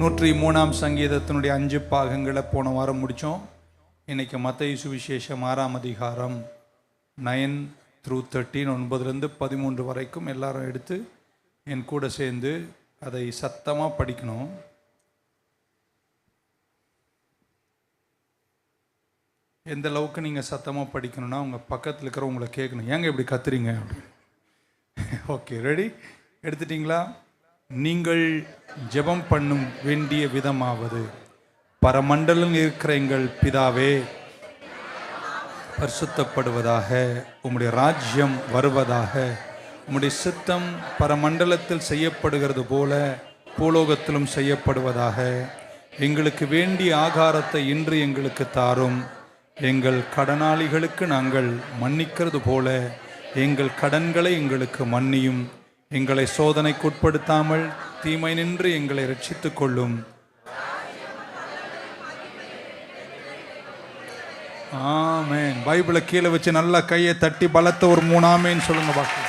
103ஆம் சங்கீதத்தினுடைய 5 பாகங்களை போன வாரம் முடித்தோம். இன்றைக்கி மத்தேயு சுவிசேஷம் 6ஆம் அதிகாரம் 9 through 13, 9லேருந்து 13 வரைக்கும் எல்லாரும் எடுத்து என் கூட சேர்ந்து அதை சத்தமாக படிக்கணும். எந்த அளவுக்கு நீங்கள் சத்தமாக படிக்கணும்னா உங்கள் பக்கத்தில் இருக்கிறவங்களை கேட்கணும், ஏங்க இப்படி கத்துறீங்க அப்படின்னு. Okay, ready? எடுத்துட்டிங்களா? நீங்கள் ஜெபம் பண்ணும் வேண்டிய விதமாவது, பரமண்டலம் இருக்கிற எங்கள் பிதாவே, பரிசுத்தப்படுவதாக, உம்முடைய ராஜ்யம் வருவதாக, உம்முடைய சித்தம் பரமண்டலத்தில் செய்யப்படுகிறது போல பூலோகத்திலும் செய்யப்படுவதாக. எங்களுக்கு வேண்டிய ஆகாரத்தை இன்று எங்களுக்கு தாரும். எங்கள் கடனாளிகளுக்கு நாங்கள் மன்னிக்கிறது போல எங்கள் கடன்களை எங்களுக்கு மன்னியும். எங்களை சோதனைக்கு உட்படுத்தாமல் தீமை நின்று எங்களை ரட்சித்துக் கொள்ளும். ஆமென். பைபிளை கீழே வச்சு நல்லா கையை தட்டி பலத்த ஒரு 3 ஆமேன்னு சொல்லுங்க பாக்க.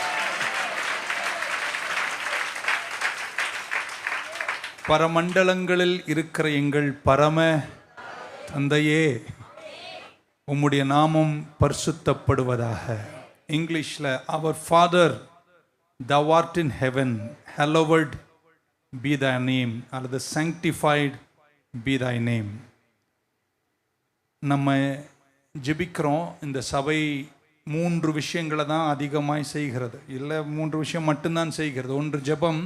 பரமண்டலங்களில் இருக்கிற எங்கள் பரம தந்தையே, உம்முடைய நாமம் பரிசுத்தப்படுவதாக. இங்கிலீஷில் அவர் father thou art in heaven, hallowed be thy name, அல்லது sanctified be thy name. நம்ம ஜெபிக்கிறோம். இந்த சபை 3 விஷயங்களை தான் அதிகமாய் செய்கிறது. இல்லை, 3 விஷயம் மட்டும்தான் செய்கிறது. 1 ஜெபம்,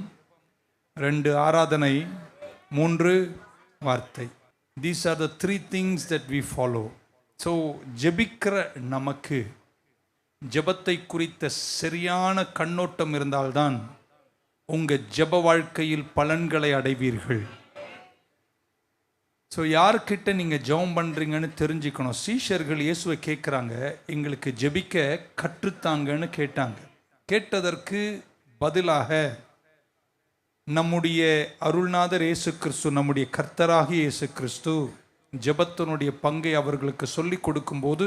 2 ஆராதனை, 3 வார்த்தை. These are the 3 things that we follow. So ஜெபிக்கிற நமக்கு ஜெபத்தை குறித்த சரியான கண்ணோட்டம் இருந்தால்தான் உங்கள் ஜெப வாழ்க்கையில் பலன்களை அடைவீர்கள். ஸோ யார்கிட்ட நீங்கள் ஜெபம் பண்ணுறீங்கன்னு தெரிஞ்சுக்கணும். சீஷர்கள் இயேசுவை கேட்குறாங்க, எங்களுக்கு ஜெபிக்க கற்றுத்தாங்கன்னு கேட்டாங்க. கேட்டதற்கு பதிலாக நம்முடைய அருள்நாதர் இயேசு கிறிஸ்து, நம்முடைய கர்த்தராகிய இயேசு கிறிஸ்து ஜெபத்தினுடைய பங்கை அவர்களுக்கு சொல்லி கொடுக்கும்போது,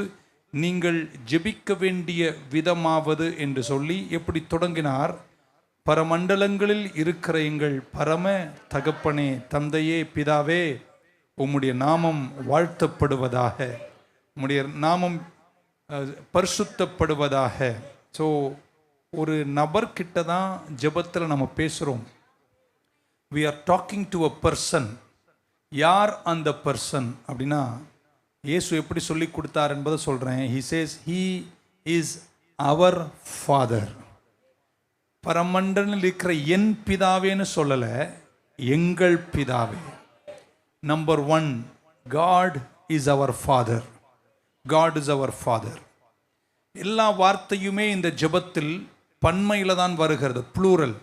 நீங்கள் ஜெபிக்க வேண்டிய விதமாவது என்று சொல்லி எப்படி தொடங்கினார்? பரமண்டலங்களில் இருக்கிற எங்கள் பரம தகப்பனே, தந்தையே, பிதாவே, உம்முடைய நாமம் வாழ்த்தப்படுவதாக, உம்முடைய நாமம் பரிசுத்தப்படுவதாக. ஸோ ஒரு நபர்கிட்ட தான் ஜெபத்தில் நம்ம பேசுகிறோம். we are talking to a person. யார் அந்த பர்சன் அப்படின்னா, இயேசு எப்படி சொல்லி கொடுத்தார் என்பதை சொல்கிறேன். he says he is our father. பரமண்டலில் இருக்கிற என் பிதாவேன்னு சொல்லலை, எங்கள் பிதாவே. Number 1, God is our father. God is our father. எல்லா வார்த்தையுமே இந்த ஜெபத்தில் பன்மையில் தான் வருகிறது, ப்ளூரல்,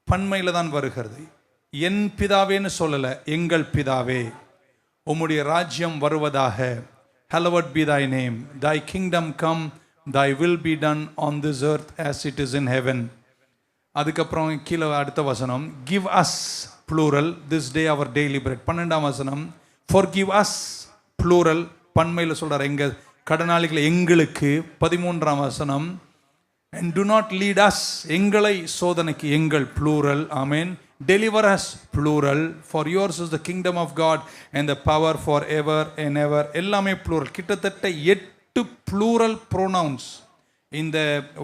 பன்மையில் தான் வருகிறது. என் பிதாவேன்னு சொல்லலை, எங்கள் பிதாவே, உம்முடைய ராஜ்யம் வருவதாக. hallowed be thy name, thy kingdom come, thy will be done on this earth as it is in heaven. அதுக்கப்புறம் கீழே அடுத்த வசனம், give us plural this day our daily bread. 12ஆம் வசனம், forgive us plural, பன்மையில் சொல்றார், எங்கள் கடனாளிகளை எங்களுக்கு. 13ஆம் வசனம், and do not lead us, எங்களை சோதனைக்கு, எங்கள் plural, amen. deliver us plural, for yours is the kingdom of God and the power forever and ever. எல்லாமே plural. கிட்டத்தட்ட 8 plural pronouns இந்த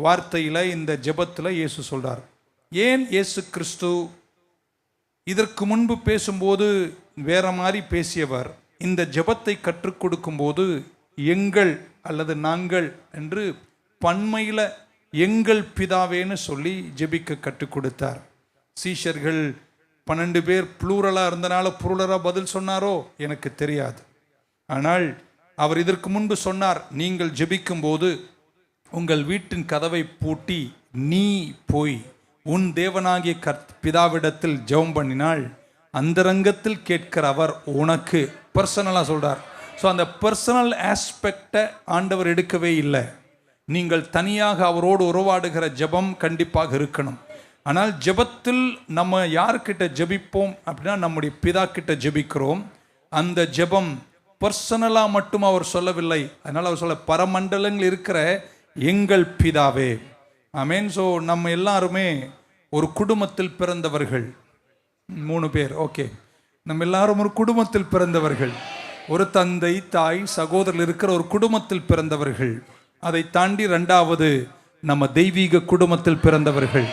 வார்த்தையில், இந்த ஜெபத்தில் இயேசு சொல்றார். ஏன் இயேசு கிறிஸ்து இதற்கு முன்பு பேசும்போது வேற மாதிரி பேசியவர், இந்த ஜெபத்தை கற்றுக் கொடுக்கும்போது எங்கள் அல்லது நாங்கள் என்று பன்மையில் எங்கள் பிதாவேன்னு சொல்லி ஜெபிக்க கற்றுக் கொடுத்தார். சீஷர்கள் 12 பேர் ப்ளூரலாக இருந்தனால ப்ளூரலாக பதில் சொன்னாரோ எனக்கு தெரியாது. ஆனால் அவர் இதற்கு முன்பு சொன்னார், நீங்கள் ஜெபிக்கும் போது உங்கள் வீட்டின் கதவை பூட்டி நீ போய் உன் தேவனாகிய பிதாவிடத்தில் ஜெபம் பண்ணினால் அந்தரங்கத்தில் கேட்கிற அவர் உனக்கு, பர்சனலாக சொல்றார். ஸோ அந்த பர்சனல் ஆஸ்பெக்டை ஆண்டவர் எடுக்கவே இல்லை. நீங்கள் தனியாக அவரோடு உறவாடுகிற ஜெபம் கண்டிப்பாக இருக்கணும். ஆனால் ஜெபத்தில் நம்ம யார்கிட்ட ஜெபிப்போம் அப்படின்னா, நம்முடைய பிதா கிட்ட ஜெபிக்கிறோம். அந்த ஜெபம் பர்சனலாக மட்டும் அவர் சொல்லவில்லை. அதனால் அவர் சொல்ல, பரமண்டலங்கள் இருக்கிற எங்கள் பிதாவே, ஆமென். ஸோ நம்ம எல்லாருமே ஒரு குடும்பத்தில் பிறந்தவர்கள். 3 பேர். ஓகே, நம்ம எல்லாரும் ஒரு குடும்பத்தில் பிறந்தவர்கள். ஒரு தந்தை, தாய், சகோதரர் இருக்கிற ஒரு குடும்பத்தில் பிறந்தவர்கள். அதை தாண்டி 2வது நம்ம தெய்வீக குடும்பத்தில் பிறந்தவர்கள்.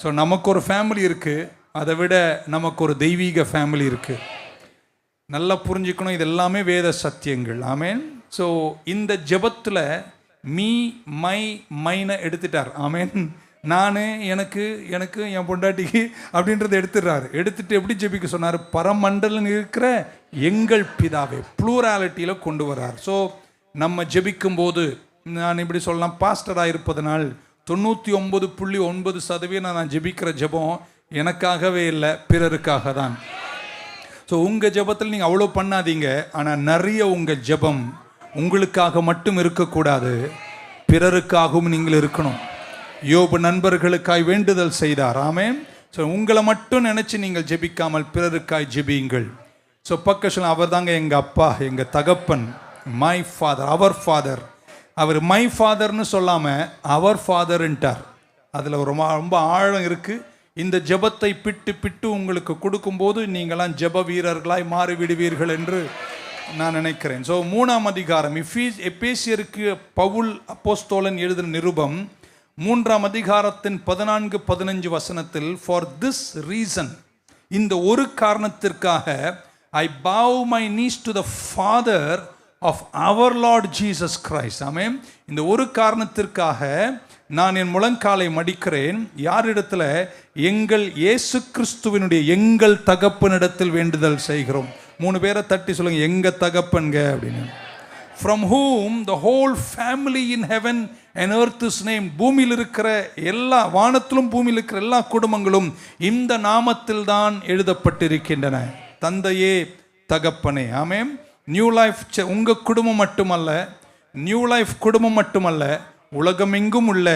ஸோ நமக்கு ஒரு ஃபேமிலி இருக்குது, அதை விட நமக்கு ஒரு தெய்வீக ஃபேமிலி இருக்குது. நல்லா புரிஞ்சுக்கணும், இது எல்லாமே வேத சத்தியங்கள். ஆமேன். ஸோ இந்த ஜெபத்தில் மீ மை மைனை எடுத்துட்டார். ஆமேன். நான் எனக்கு எனக்கு என் பொண்டாட்டிக்கு அப்படின்றத எடுத்துடுறாரு. எடுத்துட்டு எப்படி ஜெபிக்க சொன்னார்? பரமண்டலம் இருக்கிற எங்கள் பிதாவே, ப்ளூராலிட்டியில் கொண்டு வர்றார். ஸோ நம்ம ஜெபிக்கும் போது நான் இப்படி சொல்லலாம், பாஸ்டராக இருப்பதனால் 99.9% நான் ஜெபிக்கிற ஜெபம் எனக்காகவே இல்லை, பிறருக்காக தான். ஸோ உங்கள் ஜெபத்தில் நீங்கள் அவ்வளோ பண்ணாதீங்க. ஆனால் நிறைய உங்கள் ஜெபம் உங்களுக்காக மட்டும் இருக்கக்கூடாது, பிறருக்காகவும் நீங்கள் இருக்கணும். யோபு நண்பர்களுக்காய் வேண்டுதல் செய்தார். ஆமென். ஸோ உங்களை மட்டும் நினச்சி நீங்கள் ஜெபிக்காமல் பிறருக்காய் ஜெபியுங்கள். ஸோ பக்கம் அவர் தாங்க எங்கள் அப்பா, எங்கள் தகப்பன், மை ஃபாதர், அவர் ஃபாதர். அவர் மை ஃபாதர்னு சொல்லாமல் அவர் ஃபாதர்ன்ட்டார். அதில் ரொம்ப ஆழம் இருக்குது. இந்த ஜெபத்தை பிட்டு உங்களுக்கு கொடுக்கும்போது நீங்களாம் ஜெப வீரர்களாய் மாறிவிடுவீர்கள் என்று நான் நினைக்கிறேன். ஸோ 3ஆம் அதிகாரம் எபேசியருக்கு பவுல் அப்போஸ்தலன் எழுதின நிருபம் 3ஆம் அதிகாரத்தின் 14-15 வசனத்தில், ஃபார் திஸ் ரீசன், இந்த ஒரு காரணத்திற்காக, I bow my knees to the father of our Lord Jesus Christ. Amen. இந்த ஒரு காரணத்திற்காக நான் என் முழங்காலை மடிக்கிறேன். யாரிடத்துல? எங்கள் இயேசு கிறிஸ்துவினுடைய எங்கள் தகப்பனிடத்தில் வேண்டுதல் செய்கிறோம். 3 பேரை தட்டி சொல்லுங்க, எங்க தகப்பன்க அப்படின்னு. From whom the whole family in heaven and earth is named. பூமியில் இருக்கிற எல்லா, வானத்திலும் பூமியில் இருக்கிற எல்லா குடும்பங்களும் இந்த நாமத்தில் தான் எழுதப்பட்டிருக்கின்றன. தந்தையே, தகப்பனே. ஆமென். நியூ லைஃப் உங்க குடும்பம் மட்டுமல்ல, நியூ லைஃப் குடும்பம் மட்டுமல்ல, உலகமெங்கும் உள்ள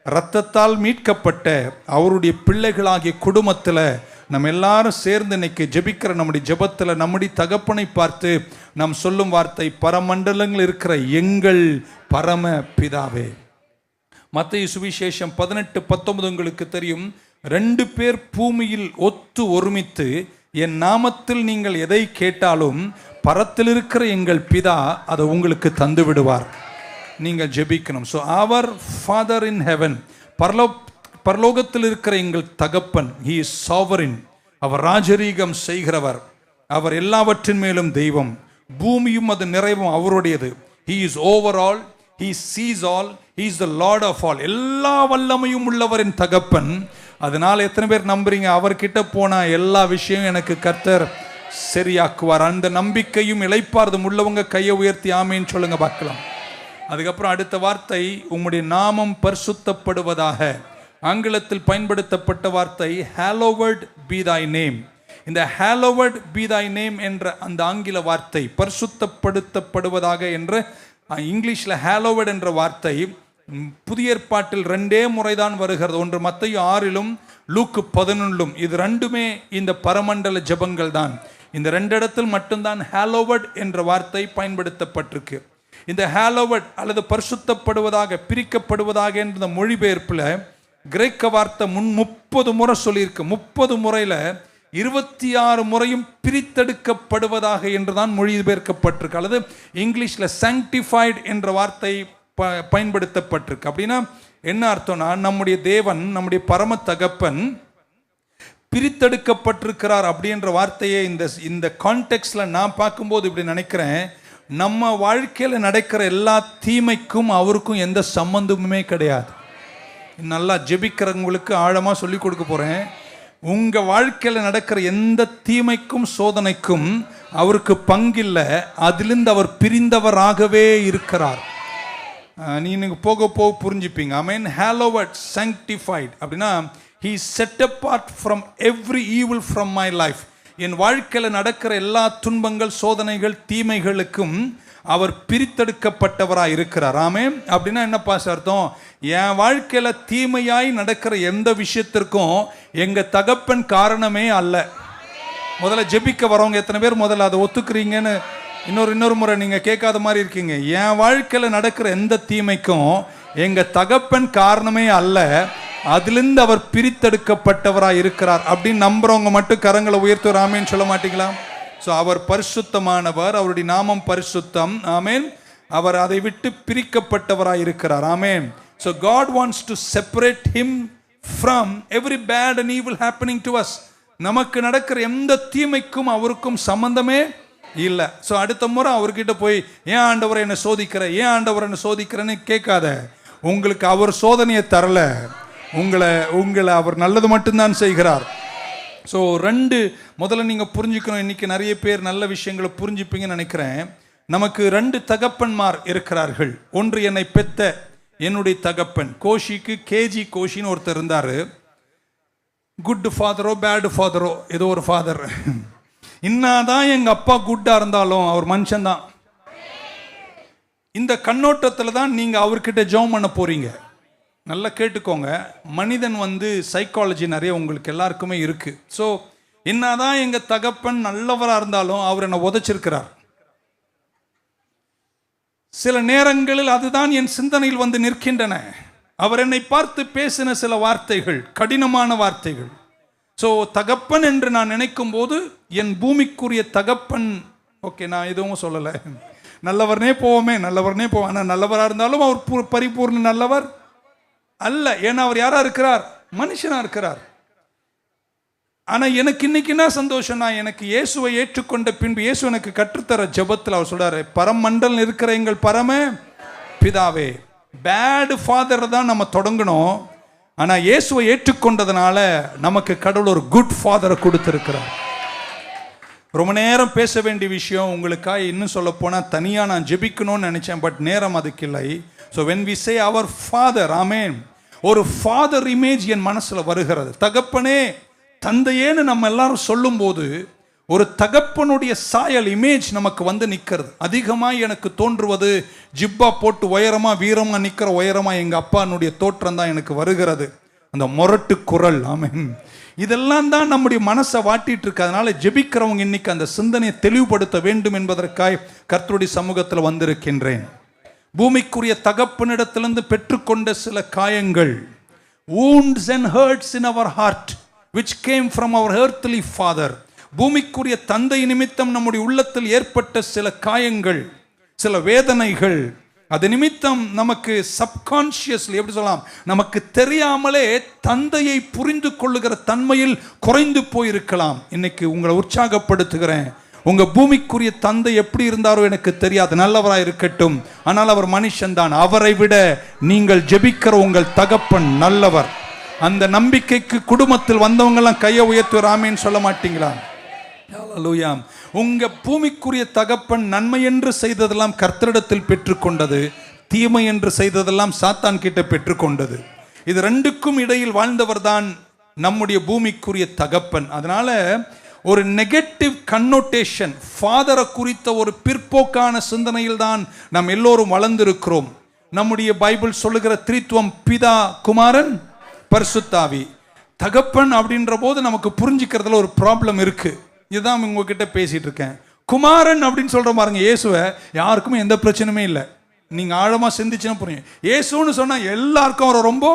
இரத்தத்தால் மீட்கப்பட்ட அவருடைய பிள்ளைகளாகிய குடும்பத்தில் நம்ம எல்லாரும் சேர்ந்து இன்னைக்கு ஜெபிக்கிற நம்முடைய ஜெபத்தில் நம்முடைய தகப்பனை பார்த்து நாம் சொல்லும் வார்த்தை, பரமண்டலங்கள் இருக்கிற எங்கள் பரம பிதாவே. மத்தேயு சுவிசேஷம் 18-19 உங்களுக்கு தெரியும். 2 பேர் பூமியில் ஒத்து ஒருமித்து என் நாமத்தில் நீங்கள் எதை கேட்டாலும் பரத்தில் இருக்கிற எங்கள் பிதா அதை உங்களுக்கு தந்து விடுவார். நீங்கள் ஜெபிக்கணும். So our father in heaven, பரலோகத்தில் இருக்கிற எங்கள் தகப்பன், ஹி இஸ் சாவரின், அவர் ராஜரீகம் செய்கிறவர், அவர் எல்லாவற்றின் மேலும் தெய்வம், பூமியும் அது நிறைவும் அவருடையது. He is over all, he sees all, he is the lord of all. எல்லா வல்லமையும் உள்ளவரின் தகப்பன். அதனால எத்தனை பேர் நம்புறீங்க, அவர்கிட்ட போனா எல்லா விஷயம் எனக்கு கர்த்தர் சரியாக்குவார்? அந்த நம்பிக்கையும் இளைப்பாறுதும் உள்ளவங்க கையை உயர்த்தி ஆமேன்னு சொல்லுங்க பார்க்கலாம். அதுக்கப்புறம் அடுத்த வார்த்தை, உம்முடைய நாமம் பரிசுத்தப்படுவதாக. ஆங்கிலத்தில் பயன்படுத்தப்பட்ட வார்த்தை hallowed be thy name. இந்த hallowed be thy name என்ற அந்த ஆங்கில வார்த்தை, பரிசுத்தப்படுத்தப்படுவதாக என்ற இங்கிலீஷில் hallowed என்ற வார்த்தை புதிய ஏற்பாட்டில் 2 முறைதான் வருகிறது. ஒன்று மத்தேயு 6 லூக்கு 11. இது 2மே இந்த பரமண்டல ஜெபங்கள் தான். இந்த 2 இடத்தில் மட்டும்தான் hallowed என்ற வார்த்தை பயன்படுத்தப்பட்டிருக்கு. இந்த hallowed அல்லது பரிசுத்தப்படுவதாக, பிரிக்கப்படுவதாக என்ற மொழிபெயர்ப்பில் கிரேக்க வார்த்தை 30 முறை சொல்லியிருக்கு. 30 முறையில் 26 முறையும் பிரித்தெடுக்கப்படுவதாக என்றுதான் மொழிபெயர்க்கப்பட்டிருக்கு. அல்லது இங்கிலீஷில் sanctified என்ற வார்த்தை பயன்படுத்தப்பட்டிருக்கு. அப்படின்னா என்ன அர்த்தம்னா, நம்முடைய தேவன், நம்முடைய பரம தகப்பன் பிரித்தெடுக்கப்பட்டிருக்கிறார் அப்படின்ற வார்த்தையை இந்த கான்டெக்ஸ்ட்ல நான் பார்க்கும்போது இப்படி நினைக்கிறேன், நம்ம வாழ்க்கையில் நடக்கிற எல்லா தீமைக்கும் அவருக்கும் எந்த சம்பந்தமுமே கிடையாது. நல்லா ஜெபிக்கிறவங்களுக்கு ஆழமாக சொல்லி கொடுக்க போகிறேன். உங்கள் வாழ்க்கையில் நடக்கிற எந்த தீமைக்கும் சோதனைக்கும் அவருக்கு பங்கில்லை. அதிலிருந்து அவர் பிரிந்தவராகவே இருக்கிறார். நீங்கள் போக போக புரிஞ்சுப்பீங்க. ஐ மீன் hallowed, sanctified அப்படின்னா he set apart from every evil from my life. என் வாழ்க்கையில் நடக்கிற எல்லா துன்பங்கள், சோதனைகள், தீமைகளுக்கும் அவர் பிரித்தெடுக்கப்பட்டவராக இருக்கிறார். ஆமென். அப்படின்னா என்ன பாஸ் அர்த்தம்? என் வாழ்க்கையில் தீமையாய் நடக்கிற எந்த விஷயத்திற்கும் எங்கள் தகப்பன் காரணமே அல்ல. முதல்ல ஜெபிக்க வரவங்க எத்தனை பேர் முதல்ல அதை ஒத்துக்கிறீங்கன்னு இன்னொரு முறை நீங்கள் கேட்காத மாதிரி இருக்கீங்க. என் வாழ்க்கையில் நடக்கிற எந்த தீமைக்கும் எங்கள் தகப்பன் காரணமே அல்ல, அதிலிருந்து அவர் பிரித்தெடுக்கப்பட்டவராய் இருக்கிறார் அப்படின்னு நம்புறவங்க மட்டும் கரங்களை உயர்த்து ஆமேன் சொல்ல மாட்டீங்களா? ஸோ அவர் பரிசுத்தமானவர், அவருடைய நாமம் பரிசுத்தம். ஆமேன். அவர் அதை விட்டு பிரிக்கப்பட்டவராய் இருக்கிறார். Amen. So God wants to separate him from every bad and evil happening to us. நமக்கு நடக்கிற எந்த தீமைக்கும் அவருக்கும் சம்பந்தமே இல்லை. ஸோ அடுத்த முறை அவர்கிட்ட போய் ஏன் ஆண்டவரை என்னை சோதிக்கிற, ஏன் ஆண்டவரை என்னை சோதிக்கிறேன்னு கேட்காத. உங்களுக்கு அவர் சோதனையை தரல, உங்களை அவர் நல்லது மட்டும்தான் செய்கிறார். ஸோ முதல்ல நீங்கள் புரிஞ்சுக்கணும். இன்னைக்கு நிறைய பேர் நல்ல விஷயங்களை புரிஞ்சுப்பீங்கன்னு நினைக்கிறேன். நமக்கு 2 தகப்பன்மார் இருக்கிறார்கள். ஒன்று என்னை பெத்த என்னுடைய தகப்பன். கோஷிக்கு கேஜி கோஷின்னு ஒருத்தர் இருந்தார். குட் ஃபாதரோ பேடு ஃபாதரோ ஏதோ ஒரு ஃபாதர். இன்னாதான் எங்கள் அப்பா குட்டாக இருந்தாலும் அவர் மனுஷன்தான். இந்த கண்ணோட்டத்தில் தான் நீங்கள் அவர்கிட்ட ஜெபம் பண்ண போறீங்க. நல்லா கேட்டுக்கோங்க. மனிதன் சைக்காலஜி நிறைய உங்களுக்கு எல்லாருக்குமே இருக்கு. ஸோ என்னதான் எங்கள் தகப்பன் நல்லவராக இருந்தாலும் அவர் என்னை உதைச்சிருக்கிறார். சில நேரங்களில் அதுதான் என் சிந்தனையில் நிற்கின்றன. அவர் என்னை பார்த்து பேசின சில வார்த்தைகள் கடினமான வார்த்தைகள். ஸோ தகப்பன் என்று நான் நினைக்கும் போது என் பூமிக்குரிய தகப்பன், ஓகே நான் எதுவும் சொல்லலை, நல்லவர்னே போவோமே, நல்லவர்னே போவோம். ஆனால் நல்லவராக இருந்தாலும் அவர் பரிபூர்ண நல்லவர் அல்ல. ஏன்னா அவர் யாரா இருக்கிறார்? மனுஷனா இருக்கிறார். ஆனால் எனக்கு இன்னைக்கு என்ன சந்தோஷம்னா, எனக்கு இயேசுவை ஏற்றுக்கொண்ட பின்பு இயேசு எனக்கு கற்றுத்தர ஜெபத்தில் அவர் சொல்றாரு, பரமண்டல் இருக்கிற எங்கள் பரம பிதாவே. பேட் ஃபாதர் தான் நம்ம தொடங்கணும். ஆனால் இயேசுவை ஏற்றுக்கொண்டதுனால நமக்கு கடவுள் ஒரு குட் ஃபாதரை கொடுத்திருக்கிறார். ரொம்ப நேரம் பேச வேண்டிய விஷயம் உங்களுக்காக. இன்னும் சொல்ல போனால் தனியாக நான் ஜெபிக்கணும்னு நினைச்சேன், பட் நேரம் அதுக்கு இல்லை. So when we say our father, amen, ஒரு ஃபாதர் இமேஜ் என் மனசில் வருகிறது. தகப்பனே தந்தையேன்னு நம்ம எல்லாரும் சொல்லும்போது ஒரு தகப்பனுடைய சாயல் இமேஜ் நமக்கு நிற்கிறது. அதிகமாக எனக்கு தோன்றுவது ஜிப்பா போட்டு உயரமாக வீரமாக நிற்கிற உயரமாக எங்கள் அப்பானுடைய தோற்றம் தான் எனக்கு வருகிறது. அந்த மொரட்டு குரல், ஆமேன், இதெல்லாம் தான் நம்முடைய மனசை வாட்டிட்டு இருக்கு. அதனால ஜெபிக்கிறவங்க இன்னைக்கு அந்த சிந்தனையை தெளிவுபடுத்த வேண்டும் என்பதற்காக கர்த்தருடைய சமூகத்தில் வந்திருக்கின்றேன். பூமிக்குரிய தகப்பனிடத்திலிருந்து பெற்றுக்கொண்ட சில காயங்கள், wounds and hurts in our heart which came from our earthly father. பூமிக்குரிய தந்தை நிமித்தம் நம்முடைய உள்ளத்தில் ஏற்பட்ட சில காயங்கள், சில வேதனைகள், அது நிமித்தம் நமக்கு சப்கான்ஷியஸ்லி எப்படி சொல்லலாம், நமக்கு தெரியாமலே தந்தையை புரிந்து கொள்ளுகிற தன்மையில் குறைந்து போயிருக்கலாம். இன்னைக்கு உங்களை உற்சாகப்படுத்துகிறேன். உங்க பூமிக்குரிய தந்தை எப்படி இருந்தாரோ எனக்கு தெரியாது, நல்லவராக இருக்கட்டும், ஆனால் அவர் மனுஷன்தான். அவரை விட நீங்கள் ஜெபிக்கிற உங்கள் தகப்பன் நல்லவர். அந்த நம்பிக்கைக்கு குடும்பத்தில் வந்தவங்க எல்லாம் கையை உயர்த்து ஆமேன்னு சொல்ல மாட்டீங்களா? ஹல்லேலூயா. உங்க பூமிக்குரிய தகப்பன் நன்மை என்று செய்ததெல்லாம் கர்த்தரிடத்தில் பெற்றுக்கொண்டது, தீமை என்று செய்ததெல்லாம் சாத்தான் கிட்ட பெற்றுக்கொண்டது. இது ரெண்டுக்கும் இடையில் வாழ்ந்தவர் தான் நம்முடைய பூமிக்குரிய தகப்பன். அதனால ஒரு நெகட்டிவ் கன்னோட்டேஷன், ஃபாதரை குறித்த ஒரு பிற்போக்கான சிந்தனையில் தான் நாம் எல்லோரும் வளர்ந்திருக்கிறோம். நம்முடைய பைபிள் சொல்லுகிற திரித்துவம் பிதா, குமாரன், பரிசுத்தாவி. தகப்பன் அப்படின்ற போது நமக்கு புரிஞ்சுக்கிறதுல ஒரு ப்ராப்ளம் இருக்கு. இதுதான் உங்ககிட்ட பேசிட்டு இருக்கேன். குமாரன் அப்படின்னு சொல்ற பாருங்க, இயேசுவை யாருக்குமே எந்த பிரச்சனையுமே இல்லை. நீங்க ஆழமா சிந்திச்சுன்னா புரியும். இயேசுன்னு சொன்னா எல்லாருக்கும் அவரை ரொம்ப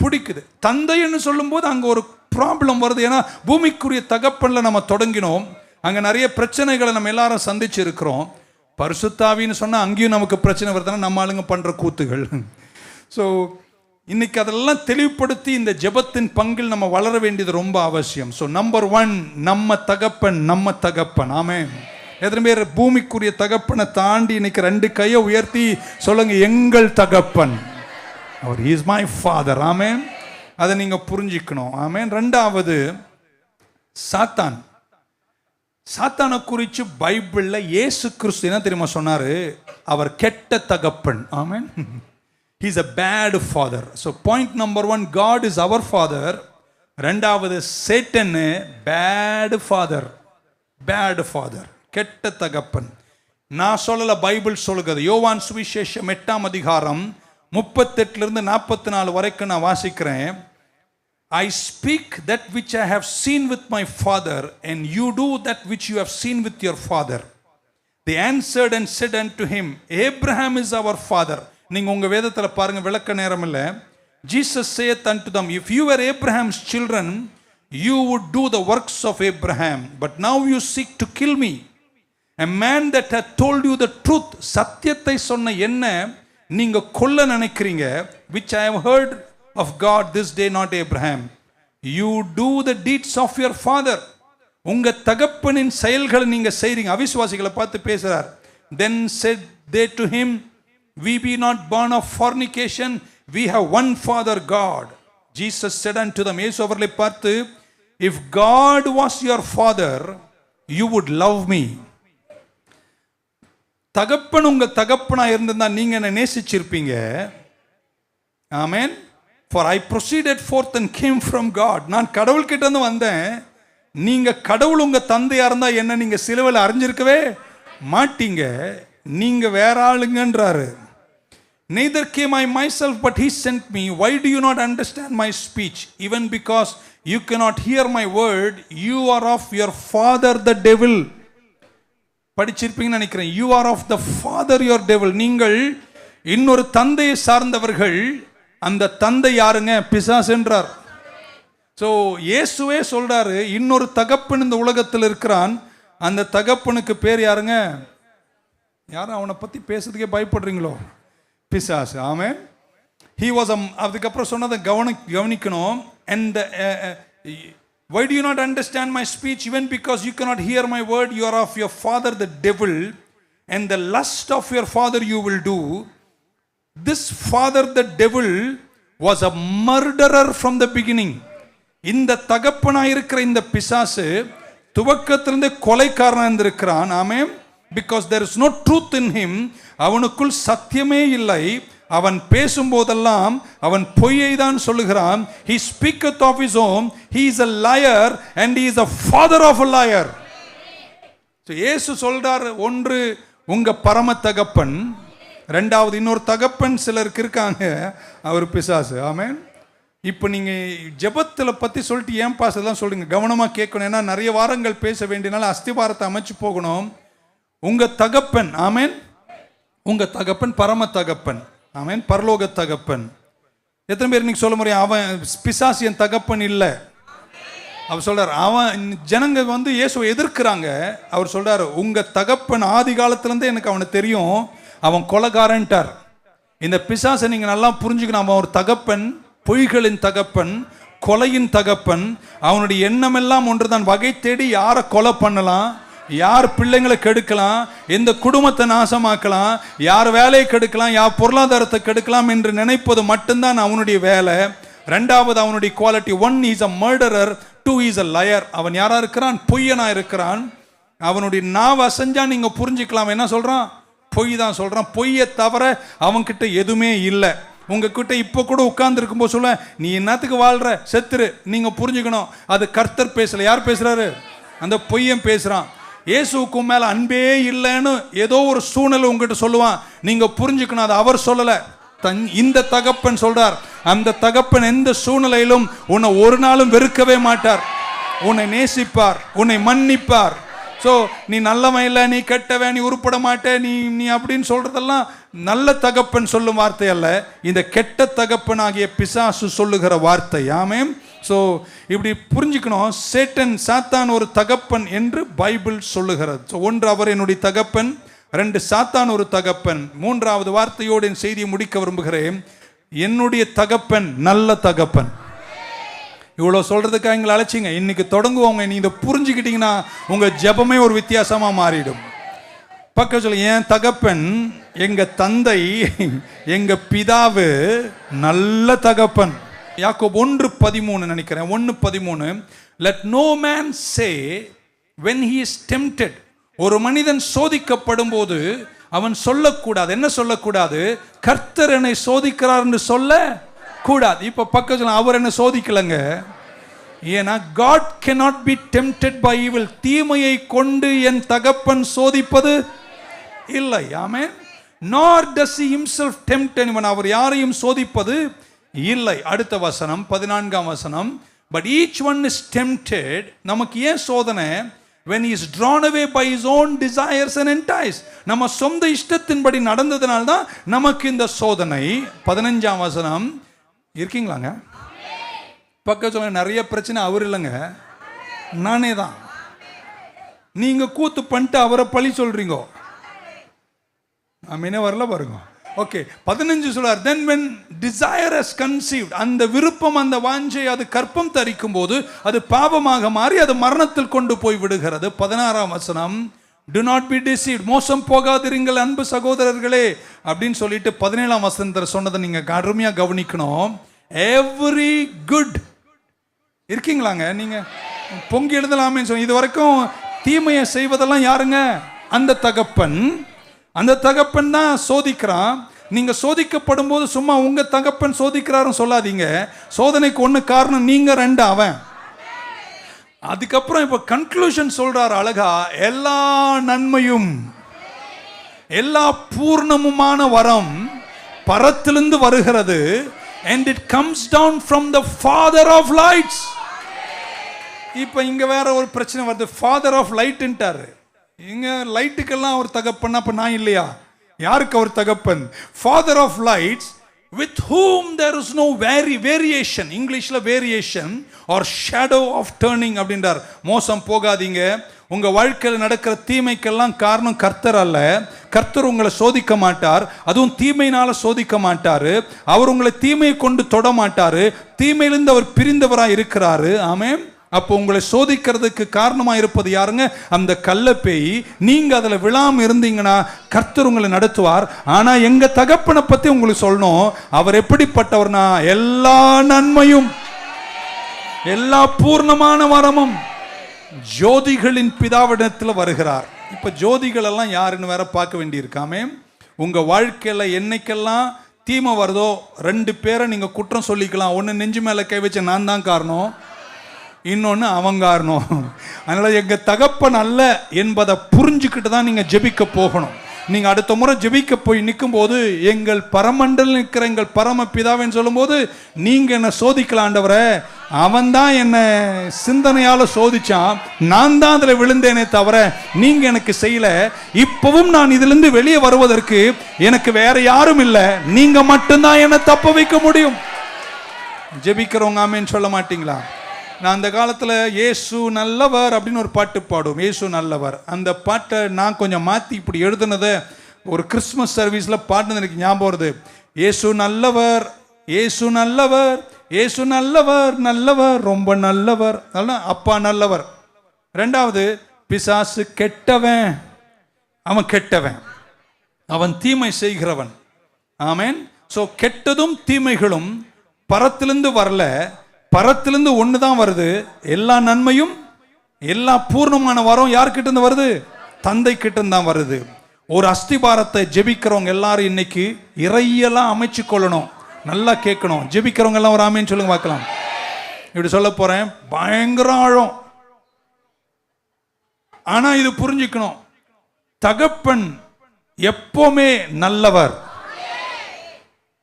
பிடிக்குது. தந்தைன்னு சொல்லும் போது அங்க ஒரு ப்ராப்ளம் வருது. ஏன்னா பூமிக்குரிய தகப்பன்ல நம்ம தொடங்கினோம், அங்க நிறைய பிரச்சனைகளை நம்ம எல்லாரும் சந்திச்சு இருக்கிறோம். பரிசுத்தாவின்னு சொன்னா அங்கேயும் நமக்கு பிரச்சனை வருதுன்னா நம்ம ஆளுங்க பண்ற கூத்துகள். ஸோ இன்னைக்கு அதெல்லாம் தெளிவுபடுத்தி இந்த ஜெபத்தின் பங்கில் நம்ம வளர வேண்டியது ரொம்ப அவசியம். ஸோ நம்பர் 1, நம்ம தகப்பன், நம்ம தகப்பன். ஆமென். எத்தனை பேர் பூமிக்குரிய தகப்பனை தாண்டி இன்னைக்கு 2 கையை உயர்த்தி சொல்லுங்க, எங்கள் தகப்பன், அவர் இஸ் மை ஃபாதர். ஆமென். அதை நீங்க புரிஞ்சுக்கணும். ஆமென். 2வது சாத்தான். சாத்தானை குறித்து பைபிள்ல இயேசு கிறிஸ்து என்ன தெரியுமா சொன்னாரு? அவர் கெட்ட தகப்பன். ஆமென். He is a bad father. So point number 1, God is our father. ரெண்டாவது Satan bad father. Bad father, கெட்ட தகப்பன். நான் சொல்லல, பைபிள் சொல்லுகிறது. யோவான் சுவிசேஷம் 8ஆம் அதிகாரம் 38 இருந்து 44 வரைக்கும் நான் வாசிக்கிறேன். I speak that which I have seen with my father, and you do that which you have seen with your father. They answered and said unto him, Abraham is our father. நீங்க உங்க வேதத்தில் பாருங்க, விளக்க நேரம் இல்லை. Jesus saith unto them, if you were Abraham's children, you would do the works of Abraham. But now you seek to kill me, a man that had told you the truth. சத்தியத்தை சொன்ன என்ன நீங்க கொல்ல நினைக்கிறீங்க. which I have heard of God this day, not Abraham. You do the deeds of your father. உங்க தகப்பனின் செயல்களை நீங்க செய்றீங்க. அவிசுவாசிகளை பார்த்து பேசுறார். Then said they to him, we be not born of fornication, we have one father, God. Jesus said unto them, இயேசு அவர்களை பார்த்து, if God was your father, you would love me. தகப்பன் உங்க தகப்பனா இருந்திருந்தா நீங்க என்ன நேசிச்சிருப்பீங்க. ஆமென். For I proceeded forth and came from God. நான் கடவுள் கிட்ட இருந்து வந்தேன். நீங்க கடவுள் உங்க தந்தையா இருந்தா என்ன நீங்க சிலுவையில் அறைஞ்சிருக்கவே மாட்டீங்க. நீங்க வேற ஆளுங்கன்றாரு. Neither came I myself, but he sent me. Why do you not understand my speech? Even because you cannot hear my word, you are of your father the devil. படிச்சிருப்பீங்கன்னு நினைக்கிறேன். You are of the father your devil. நீங்கள் இன்னொரு தந்தையை சார்ந்தவர்கள். அந்த தந்தை யாருங்க? பிசாசு என்றார். ஸோ இயேசுவே சொல்றாரு, இன்னொரு தகப்பன் இந்த உலகத்தில் இருக்கிறான். அந்த தகப்பனுக்கு பேர் யாருங்க? யாரும் அவனை பற்றி பேசுறதுக்கே பயப்படுறீங்களோ? பிசாசு. ஆமென். ஹி வாஸ் அதுக்கப்புறம் சொன்னதை கவனிக்கணும். And why do you not understand my speech? Even because you cannot hear my word, you are of your father the devil, and the lust of your father you will do. This father the devil was a murderer from the beginning. இந்த தகப்பனாய் இருக்கிற இந்த பிசாசு துவக்கத்திலிருந்தே கொலைக்காரனா இருந்திருக்கிறான். ஆமென். because there is no truth in him. அவனுக்குள் சத்தியமே இல்லை. அவன் பேசும்போதெல்லாம் அவன் பொய்யை தான் சொல்லுகிறான். he speaketh of his own, he is a liar and he is a father of a liar. so இயேசு சொல்றார், ஒன்று உங்க பரம தகப்பன், ரெண்டாவது இன்னொரு தகப்பன் சிலருக்கு இருக்காங்க, அவர் பிசாசு. ஆமென். இப்போ நீங்கள் ஜெபத்தில் பற்றி சொல்லிட்டு ஏன் பாசலாம் சொல்லுங்க, கவனமாக கேட்கணும். ஏன்னா நிறைய வாரங்கள் பேச வேண்டியனால அஸ்திவாரத்தை அமைச்சு போகணும். உங்கள் தகப்பன், ஆமென், உங்கள் தகப்பன் பரம தகப்பன், ஆமென், பரலோக தகப்பன். எத்தனை பேர் இன்னைக்கு சொல்ல முடியும், அவன் பிசாசு என் தகப்பன் இல்லை. அவர் சொல்றார், அவன் ஜனங்க வந்து இயேசுவை எதிர்க்கிறாங்க. அவர் சொல்றாரு, உங்கள் தகப்பன் ஆதி காலத்துலேருந்தே எனக்கு அவனை தெரியும், அவன் கொலைகாரன்ட்டார். இந்த பிசாசை நீங்கள் நல்லா புரிஞ்சுக்கணும். அவன் ஒரு தகப்பன், பொய்களின் தகப்பன், கொலையின் தகப்பன். அவனுடைய எண்ணமெல்லாம் ஒன்றுதான், வகை தேடி யாரை கொலை பண்ணலாம், யார் பிள்ளைங்களை கெடுக்கலாம், எந்த குடும்பத்தை நாசமாக்கலாம், யார் வேலையை கெடுக்கலாம், யார் பொருளாதாரத்தை கெடுக்கலாம் என்று நினைப்பது மட்டும்தான் அவனுடைய வேலை. ரெண்டாவது அவனுடைய quality, one is a murderer, two is a liar. அவன் யாரா இருக்கிறான்? பொய்யனா இருக்கிறான். அவனுடைய நாவ அசைஞ்சா நீங்க புரிஞ்சுக்கலாம் என்ன சொல்றான், பொய் தான் சொல்றான். பொய்யை தவிர அவன்கிட்ட எதுவுமே இல்லை. உங்ககிட்ட இப்போ கூட உட்கார்ந்து இருக்கும்போது சொல்ல, நீ என்னத்துக்கு வாழ்ற, செத்துரு. நீங்க புரிஞ்சுக்கணும், அது கர்த்தர் பேசல. யார் பேசுறாரு? அந்த பொய்யன் பேசுறான். இயேசுக்கு மேல அன்பே இல்லைன்னு ஏதோ ஒரு சூழ்நிலை உங்ககிட்ட சொல்லுவான், நீங்க புரிஞ்சுக்கணும், அது அவர் சொல்லல, இந்த தகப்பன் சொல்றார். அந்த தகப்பன் எந்த சூழ்நிலையிலும் உன்னை ஒரு நாளும் வெறுக்கவே மாட்டார், உன்னை நேசிப்பார், உன்னை மன்னிப்பார். ஸோ நீ நல்லவன் இல்லை, நீ கெட்டவன், நீ உருப்பட மாட்ட, நீ அப்படின்னு சொல்றதெல்லாம் நல்ல தகப்பன் சொல்லும் வார்த்தை அல்ல, இந்த கெட்ட தகப்பன் ஆகிய பிசாசு சொல்லுகிற வார்த்தை. ஆமென். ஸோ இப்படி புரிஞ்சுக்கணும், சேட்டன், சாத்தான் ஒரு தகப்பன் என்று பைபிள் சொல்லுகிறது. ஸோ ஒன்று, அவர் என்னுடைய தகப்பன். ரெண்டு, சாத்தான் ஒரு தகப்பன். மூன்றாவது வார்த்தையோடு என் செய்தியை முடிக்க விரும்புகிறேன், என்னுடைய தகப்பன் நல்ல தகப்பன். இவ்வளோ சொல்றதுக்காக எங்களை அழைச்சிங்க. இன்னைக்கு தொடங்குவோங்க. நீ இதை புரிஞ்சுக்கிட்டீங்கன்னா உங்க ஜெபமே ஒரு வித்தியாசமா மாறிடும். பக்கம் சொல்ல, என் தகப்பன், எங்க தந்தை, எங்க பிதாவு நல்ல தகப்பன். யாக்கோபு 1:13 நினைக்கிறேன், 1:13, let no man say when he is tempted. ஒரு மனிதன் சோதிக்கப்படும் போது அவன் சொல்லக்கூடாது. என்ன சொல்லக்கூடாது? கர்த்தர் என்னை சோதிக்கிறார் என்று சொல்ல கூடாது. இப்ப பக்கத்துல அவர் என்ன சோதிக்கலங்க. ஏன்னா God cannot be tempted by evil. தீமையை கொண்டு என் தகப்பன் சோதிப்பது இல்லை. ஆமென். nor does he himself tempt anyone. அவர் யாரையும் சோதிப்பது இல்லை. அடுத்த வசனம், 14ஆம் வசனம், but each one is tempted. நமக்கு ஏன் சோதனை? when he is drawn away by his own desires and enticed. நம்ம சொந்த இஷ்டத்தின்படி நடந்ததனால தான் நமக்கு இந்த சோதனை. 15ஆம் வசனம், இருக்கீங்களாங்க? பக்கம் சொல்ல, நிறைய பிரச்சனை அவர் இல்லைங்க, நானே தான். நீங்க கூத்து பண்ணிட்டு அவரை பழி சொல்றீங்க. ஆமீனே வரல பாருங்க. ஓகே, 15 சொல்றார், then when desire is conceived, அந்த விருப்பம், அந்த வாஞ்சை அது கற்பம் தரிக்கும் போது அது பாவமாக மாறி அது மரணத்தில் கொண்டு போய் விடுகிறது. 16ஆம் வசனம், do not be deceived, மோசம் போகாதிருங்கள் அன்பு சகோதரர்களே அப்படின்னு சொல்லிட்டு 17ஆம் வசனத்தில் சொன்னதை நீங்க அருமையா கவனிக்கணும். every good, இருக்கீங்களாங்க? நீங்க பொங்கி எழுதலாமே சொன்ன. இது வரைக்கும் தீமையை செய்வதெல்லாம் யாருங்க? அந்த தகப்பன். அந்த தகப்பன் தான் சோதிக்கிறான். நீங்க சோதிக்கப்படும் போது சும்மா உங்க தகப்பன் சோதிக்கிறாருன்னு சொல்லாதீங்க. சோதனைக்கு ஒண்ணு காரணம் நீங்க, 2 அவன். அதுக்கப்புறம் இப்ப கன்க்ளூஷன் சொல்றார் அழகா, எல்லா நன்மையும் எல்லா பூர்ணமுமான வரம் பரத்திலிருந்து வருகிறது. and it comes down from the father of lights. இப்ப இங்க வேற ஒரு பிரச்சனை வருது. father of light ன்ட்டாரு. இங்க லைட்டுக்கெல்லாம் அவர் தகப்பன், அப்ப நான் இல்லையா? யாருக்கு அவர் தகப்பன்? father of lights with whom there is no variation. இங்கிலீஷ்ல variation or shadow of turning அப்படின்றார். மோசம் போகாதீங்க. உங்க வாழ்க்கையில் நடக்கிற தீமைக்கெல்லாம் காரணம் கர்த்தர் அல்ல. கர்த்தர் உங்களை சோதிக்க மாட்டார், அதுவும் தீமையினால சோதிக்க மாட்டாரு. அவர் உங்களை தீமையை கொண்டு தொட மாட்டாரு. தீமையிலிருந்து அவர் பிரிந்தவராய் இருக்கிறாரு. ஆமென். அப்போ உங்களை சோதிக்கிறதுக்கு காரணமா இருப்பது யாருங்க? அந்த கள்ள பேய். நீங்க அதுல விழாம இருந்தீங்கன்னா கர்த்தர் உங்களை நடத்துவார். ஆனா எங்க தகப்பனை பத்தி உங்களுக்கு சொல்லணும். அவர் எப்படிப்பட்டவர்னா, எல்லா நன்மையும் எல்லா பூர்ணமான வரமும் ஜோதிகளின் பிதாவிடத்தில் வருகிறார். இப்ப ஜோதிகள் எல்லாம் யாருன்னு வேற பார்க்க வேண்டியிருக்காமே. உங்க வாழ்க்கையில என்னைக்கெல்லாம் தீமை வருதோ 2 பேரை நீங்க குற்றம் சொல்லிக்கலாம். ஒன்னு நெஞ்சு மேல கை வச்ச நான் தான் காரணம், இன்னொன்னு அவன் காரணம். அதனால எங்க தகப்பன் அல்ல என்பதை புரிஞ்சுக்கிட்டு தான் நீங்க ஜெபிக்க போகணும். நீங்க அடுத்த முறை ஜெபிக்க போய் நிற்கும் போது, எங்கள் பரமண்டல் நிற்கிற எங்கள் பரம பிதாவின்னு சொல்லும் போது, நீங்க என்ன சோதிக்கலாம் ஆண்டவரே, அவன் தான் என்ன சிந்தனையால சோதிச்சான், நான் தான் அதுல விழுந்தேனே தவிர நீங்க எனக்கு செய்யல. இப்பவும் நான் இதுல இருந்து வெளியே வருவதற்கு எனக்கு வேற யாரும் இல்லை, நீங்க மட்டும்தான் என்ன தப்ப வைக்க முடியும். ஜெபிக்கிறவங்க ஆமேன்னு சொல்ல மாட்டீங்களா? நான் அந்த காலத்தில் இயேசு நல்லவர் அப்படின்னு ஒரு பாட்டு பாடுவோம். இயேசு நல்லவர். அந்த பாட்டை நான் கொஞ்சம் மாற்றி இப்படி எழுதுனதை ஒரு கிறிஸ்மஸ் சர்வீஸில் பாட்டுன்னு எனக்கு ஞாபகம் வருது. இயேசு நல்லவர், இயேசு நல்லவர், இயேசு நல்லவர், நல்லவர், ரொம்ப நல்லவர். அதெல்லாம் அப்பா நல்லவர். 2வது, பிசாசு கெட்டவன், அவன் கெட்டவன், அவன் தீமை செய்கிறவன். ஆமென். ஸோ கெட்டதும் தீமைகளும் பரத்திலிருந்து வரல, பரத்திலிருந்து ஒன்று தான் வருது. எல்லா நன்மையும் எல்லா பூர்ணமான வரம் யார்கிட்ட இருந்து வருது? தந்தை கிட்ட இருந்து தான் வருது. ஒரு அஸ்திபாரத்தை ஜெபிக்கிறவங்க எல்லாரும் இன்னைக்கு இறையெல்லாம் அமைச்சு கொள்ளணும். நல்லா கேட்கணும். ஜெபிக்கிறவங்க எல்லாம் ஒரு ஆமேன்னு சொல்லுங்க பார்க்கலாம். இப்படி சொல்ல போறேன், பயங்கர ஆழம். ஆனா இது புரிஞ்சுக்கணும், தகப்பன் எப்பவுமே நல்லவர்,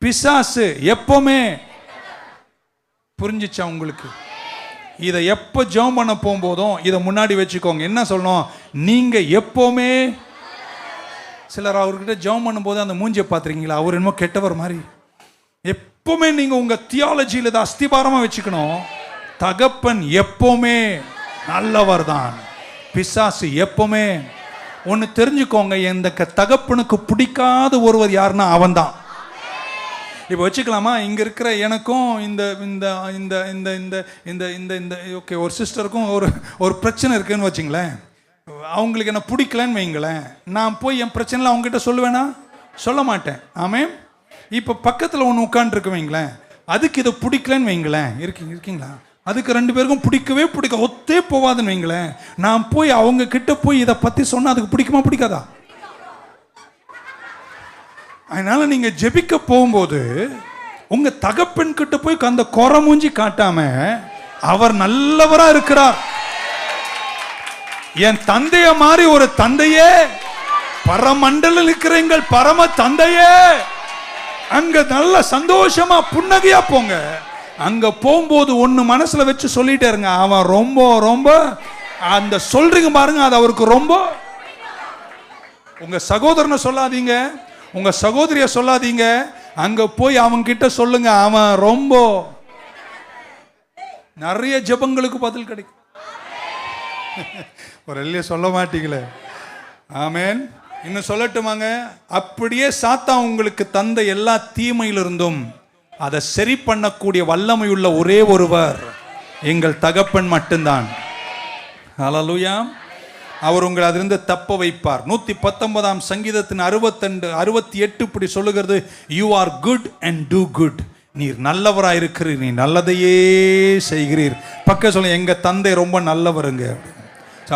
பிசாசு எப்பவுமே. புரிஞ்சிச்சா உங்களுக்கு? இதை எப்போ ஜெபம் பண்ண போகும்போதும் இதை முன்னாடி வச்சுக்கோங்க. என்ன சொல்லணும்? நீங்க எப்பவுமே. சிலர் அவர்கிட்ட ஜெபம் பண்ணும்போது அந்த மூஞ்சியை பார்த்துருக்கீங்களா, அவர் என்னமோ கெட்டவர் மாதிரி. எப்பவுமே நீங்க உங்க தியாலஜியில் இதை அஸ்திபாரமா வச்சுக்கணும். தகப்பன் எப்பவுமே நல்லவர் தான், பிசாசு எப்பவுமே. ஒன்று தெரிஞ்சுக்கோங்க, இந்த தகப்பனுக்கு பிடிக்காத ஒருவர் யாருன்னா அவன் தான். இப்போ வச்சுக்கலாமா, இங்கே இருக்கிற எனக்கும் இந்த இந்த இந்த இந்த இந்த இந்த இந்த இந்த ஓகே ஒரு சிஸ்டருக்கும் ஒரு பிரச்சனை இருக்குன்னு வச்சுங்களேன். அவங்களுக்கு என்ன பிடிக்கலன்னு வைங்களேன், நான் போய் என் பிரச்சனைலாம் அவங்ககிட்ட சொல்லுவேனா? சொல்ல மாட்டேன். ஆமென். இப்போ பக்கத்தில் ஒன்று உட்காந்துருக்கு வைங்களேன், அதுக்கு இதை பிடிக்கலன்னு வைங்களேன், இருக்கீங்களா? அதுக்கு 2 பேருக்கும் பிடிக்கவே ஒத்தே போவாதுன்னு வைங்களேன். நான் போய் அவங்க கிட்ட போய் இதை பற்றி சொன்னால் அதுக்கு பிடிக்குமா பிடிக்காதா? அதனால நீங்க ஜெபிக்க போகும்போது உங்க தகப்பன் கிட்ட போய் அந்த குறை மூஞ்சி காட்டாம, அவர் நல்லவரா இருக்கிறார், என் தந்தைய மாதிரி ஒரு தந்தையே, பரமண்டல இருக்கிற எங்கள் பரம தந்தையே, அங்க நல்ல சந்தோஷமா புன்னகையா போங்க. அங்க போகும்போது ஒண்ணு மனசுல வச்சு சொல்லிட்டே இருங்க, அவன் ரொம்ப ரொம்ப அந்த சொல்றீங்க பாருங்க, அது அவருக்கு ரொம்ப. உங்க சகோதரனை சொல்லாதீங்க, உங்க சகோதரிய சொல்லாதீங்க, அங்க போய் அவங்க கிட்ட சொல்லுங்க, அவன் ரொம்ப நிறைய ஜெபங்களுக்கு பதில் கிடைக்கும். ஒரு இல்லையே சொல்ல மாட்டீங்களே. ஆமேன். இன்னும் சொல்லட்டுமாங்க, அப்படியே சாத்தான் உங்களுக்கு தந்த எல்லா தீமையிலிருந்தும் அதை சரி பண்ணக்கூடிய வல்லமை உள்ள ஒரே ஒருவர் எங்கள் தகப்பன் மட்டும்தான். ஹல்லேலூயா. அவர் உங்களை அதிலிருந்து தப்ப வைப்பார். 119 சங்கீதத்தின் 68 இப்படி சொல்லுகிறது, you are good and do good. நீர் நல்லவராயிருக்கிறீர், நீ நல்லதையே செய்கிறீர். பக்கம் சொல்ல, எங்க தந்தை ரொம்ப நல்லவருங்க.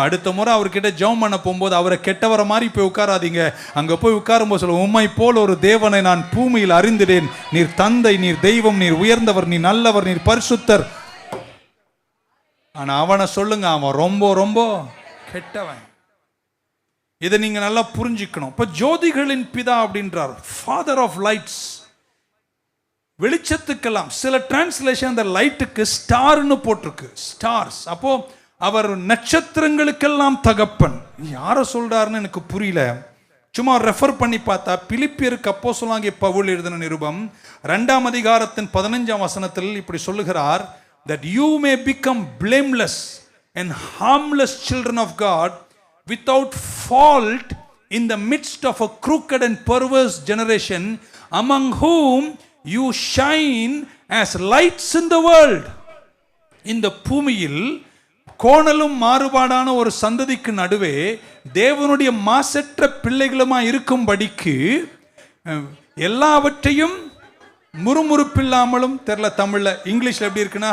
அடுத்த முறை அவர்கிட்ட ஜெபம் பண்ண போகும்போது அவரை கெட்டவரை மாதிரி போய் உட்காராதீங்க. அங்கே போய் உட்காரும்போது சொல்ல, உம்மை போல் ஒரு தேவனை நான் பூமியில் அறிந்திடேன். நீர் தந்தை, நீர் தெய்வம், நீர் உயர்ந்தவர், நீர் நல்லவர், நீர் பரிசுத்தர். ஆனா அவனை சொல்லுங்க, அவன் ரொம்ப ரொம்ப கெட்டவன். இதை நீங்க நல்லா புரிஞ்சுக்கணும். இப்ப ஜோதிகளின் பிதா அப்படின்றார், ஃபாதர் ஆஃப் லைட்ஸ். வெளிச்சத்துக்கெல்லாம் சில டிரான்ஸ்லேஷன் அந்த லைட்டுக்கு ஸ்டார்னு போட்டிருக்கு, ஸ்டார்ஸ். அப்போ அவர் நட்சத்திரங்களுக்கெல்லாம் தகப்பன். யார சொல்றாருன்னு எனக்கு புரியல. சும்மா ரெஃபர் பண்ணி பார்த்தா பிலிப்பியருக்கு அப்போஸ்தலனாகிய பவுல் எழுதின நிருபம் 2ஆம் அதிகாரத்தின் 15ஆம் வசனத்தில் இப்படி சொல்லுகிறார், that you may become blameless and harmless children of God without fault in the midst of a crooked and perverse generation among whom you shine as lights in the world. இந்த பூமியில் கோணலும் மாறுபாடான ஒரு சந்ததிக்கு நடுவே தேவனுடைய மாசற்ற பிள்ளைகளுமா இருக்கும்படிக்கு எல்லாவற்றையும் முறுமுறுப்பில்லாமலும், தெரியல தமிழ்ல, இங்கிலீஷ்ல எப்படி இருக்குன்னா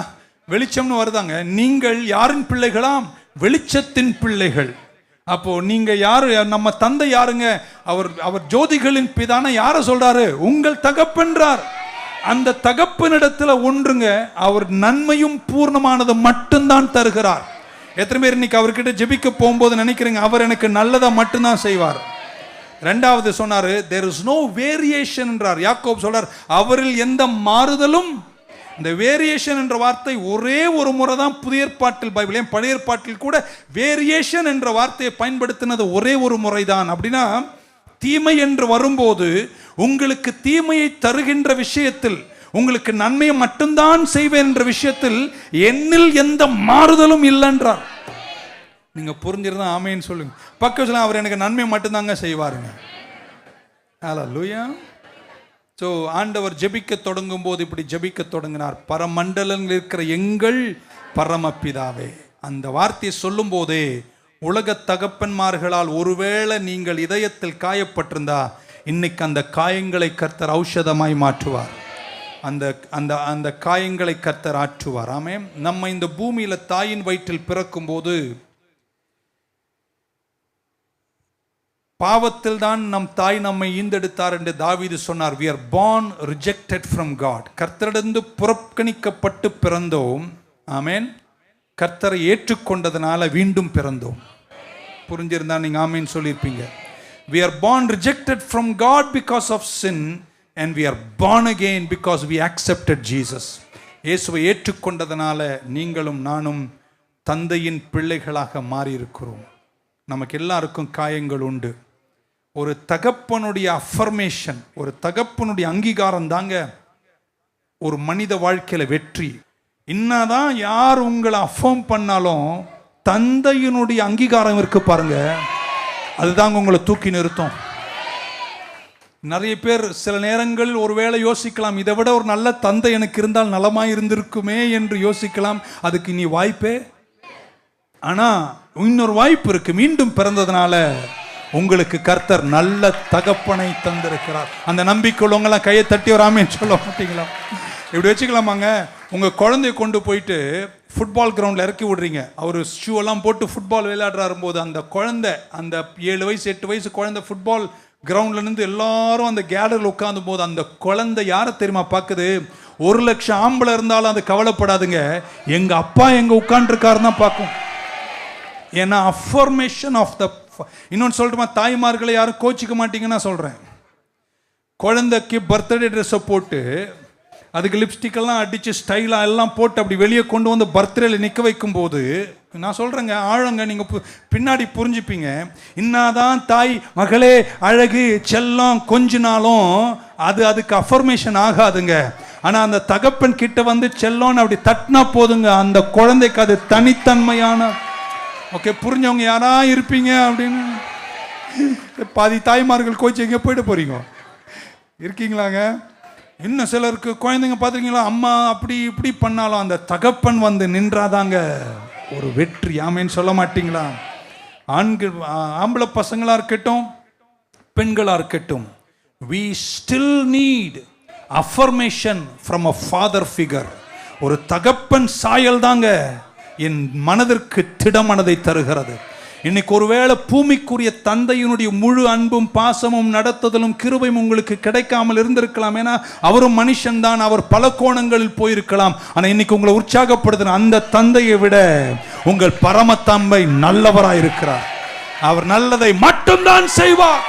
வெளிச்சம்னு வருதாங்க. நீங்கள் யாரின் பிள்ளைகளாம்? வெளிச்சத்தின் பிள்ளைகள். அப்போ நீங்க யாரு? நம்ம தந்தை யாருங்க? அவர் ஜோதிகளின் பிதான யார சொல்றாரு? உங்கள் தகப்பன்றார். அந்த தகப்பனிடத்துல ஒன்றுங்க, அவர் நன்மையும் பூர்ணமானது மட்டும்தான் தருகிறார். எத்தனை பேர் இன்னைக்கு அவர்கிட்ட ஜெபிக்க போகும்போது நினைக்கிறீங்க, அவர் எனக்கு நல்லதை மட்டும்தான் செய்வார்? ரெண்டாவது சொன்னாரு, there is no variation என்றார். யாக்கோபு சொல்றார், அவரில் எந்த மாறுதலும். இந்த வேரியேஷன் என்ற வார்த்தை ஒரே ஒரு முறை தான் புதிய ஏற்பாட்டில் பைபிளையும், பழைய ஏற்பாட்டில் கூட வேரியேஷன் என்ற வார்த்தையை பயன்படுத்தினது ஒரே ஒரு முறை தான். அப்படின்னா தீமை என்று வரும்போது உங்களுக்கு தீமையை தருகின்ற விஷயத்தில், உங்களுக்கு நன்மையை மட்டும்தான் செய்வேன் என்ற விஷயத்தில் என்னில் எந்த மாறுதலும் இல்லைன்றார். நீங்க புரிஞ்சிருந்தா ஆமேன்னு சொல்லுங்க. பக்கத்துல அவர் எனக்கு நன்மை மட்டும்தாங்க செய்வாருங்க. ஹல்லேலூயா. ஸோ ஆண்டவர் ஜெபிக்க தொடங்கும் போது இப்படி ஜெபிக்க தொடங்கினார், பரமண்டலங்களில் இருக்கிற எங்கள் பரமபிதாவே. அந்த வார்த்தையை சொல்லும் போதே உலக தகப்பன்மார்களால் ஒருவேளை நீங்கள் இதயத்தில் காயப்பட்டிருந்தா இன்னைக்கு அந்த காயங்களை கர்த்தர் ஔஷதமாய் மாற்றுவார். அந்த அந்த அந்த காயங்களை கர்த்தர் ஆற்றுவார். ஆமென். நம்ம இந்த பூமியில தாயின் வயிற்றில் பிறக்கும் போது பாவத்தில் தான் நம் தாய் நம்மை ஈந்தெடுத்தார் என்று தாவீது சொன்னார். we are born rejected from God. கர்த்தரிடந்து புறக்கணிக்கப்பட்டு பிறந்தோம். ஆமென். கர்த்தரை ஏற்றுக்கொண்டதனால மீண்டும் பிறந்தோம். புரிஞ்சிருந்தா நீங்க ஆமென் சொல்லியிருப்பீங்க. we are born rejected from God because of sin and we are born again because we accepted Jesus. இயேசுவை ஏற்றுக்கொண்டதனால நீங்களும் நானும் தந்தையின் பிள்ளைகளாக மாறி இருக்கிறோம். நமக்கு எல்லாருக்கும் காயங்கள் உண்டு. ஒரு தகப்பனுடைய அஃபர்மேஷன், ஒரு தகப்பனுடைய அங்கீகாரம் தாங்க ஒரு மனித வாழ்க்கையில வெற்றி. இன்னதான் யார் உங்களை அஃபர்ம் பண்ணாலும் தந்தையினுடைய அங்கீகாரம் இருக்கு பாருங்க, அதுதாங்க உங்களை தூக்கி நிறுத்தும். நிறைய பேர் சில நேரங்களில் ஒருவேளை யோசிக்கலாம், இதை விட ஒரு நல்ல தந்தை எனக்கு இருந்தால் நலமாய் இருந்திருக்குமே என்று யோசிக்கலாம். அதுக்கு இனி வாய்ப்பே. ஆனா இன்னொரு வாய்ப்பு இருக்கு. மீண்டும் பிறந்ததுனால உங்களுக்கு கர்த்தர் நல்ல தகப்பனை தந்திருக்கிறார். அந்த நம்பிக்கை உள்ளவங்களாம் கையை தட்டி வராமன்னு சொல்ல மாட்டீங்களா? இப்படி வச்சுக்கலாமாங்க. உங்க குழந்தைய கொண்டு போயிட்டு ஃபுட்பால் கிரவுண்டில் இறக்கி விடுறீங்க. அவர் ஷூ எல்லாம் போட்டு ஃபுட்பால் விளையாடுறாரு போது அந்த குழந்தை, அந்த 7 வயசு 8 வயசு குழந்தை ஃபுட்பால் கிரவுண்ட்ல இருந்து எல்லாரும் அந்த கேலரியில் உட்கார்ந்து போது அந்த குழந்தை யாரை தெரியுமா பார்க்குது? 1 லட்சம் ஆம்பளை இருந்தாலும் அது கவலைப்படாதுங்க, எங்க அப்பா எங்க உட்கார்ந்துருக்காருன்னு தான் பார்க்கும். ஏன்னா அஃபர்மேஷன் ஆஃப் த. இன்னொன்று சொல்லட்டுமா, தாய்மார்களை யாரும் கோச்சிக்க மாட்டீங்கன்னா சொல்றேன். குழந்தைக்கு பர்த்டே ட்ரெஸ்ஸை போட்டு அதுக்கு லிப்ஸ்டிக் எல்லாம் அடிச்சு ஸ்டைலா எல்லாம் போட்டு அப்படி வெளியே கொண்டு வந்து பர்த்டேல நிற்க வைக்கும் போது நான் சொல்றேங்க, ஆழங்க, நீங்க பின்னாடி புரிஞ்சுப்பீங்க. இன்னாதான் தாய் மகளே அழகு செல்லம் கொஞ்சினாலும் அதுக்கு அஃபர்மேஷன் ஆகாதுங்க. ஆனா அந்த தகப்பன் கிட்ட வந்து செல்லோன்னு அப்படி தட்டினா போதுங்க, அந்த குழந்தைக்கு அது தனித்தன்மையான. ஓகே, புரிஞ்சவங்க யாரா இருப்பீங்க அப்படின்னு. பாதி தாய்மார்கள் கோச்சு எங்கே போயிட்டு போறீங்க இருக்கீங்களாங்க? இன்னும் சிலருக்கு குழந்தைங்க பார்த்துருக்கீங்களா, அம்மா அப்படி இப்படி பண்ணாலும் அந்த தகப்பன் வந்து நின்றாதாங்க ஒரு வெற்றி. ஆமேன்னு சொல்ல மாட்டீங்களா? ஆம்பளை பசங்களா இருக்கட்டும், பெண்களா இருக்கட்டும், we still need affirmation from a father figure. ஒரு தகப்பன் சாயல் தாங்க என் மனதிற்கு திடமனதை தருகிறது. இன்னைக்கு ஒருவேளை பூமிக்குரிய தந்தையினுடைய முழு அன்பும் பாசமும் நடத்துதலும் கிருபையும் உங்களுக்கு கிடைக்காமல் இருந்திருக்கலாம். ஏன்னா அவரும் மனுஷன் தான், அவர் பல கோணங்களில் போயிருக்கலாம். ஆனா இன்னைக்கு உங்களை உற்சாகப்படுத்துற அந்த தந்தையை விட உங்கள் பரம தந்தை நல்லவராயிருக்கிறார். அவர் நல்லதை மட்டும்தான் செய்வார்.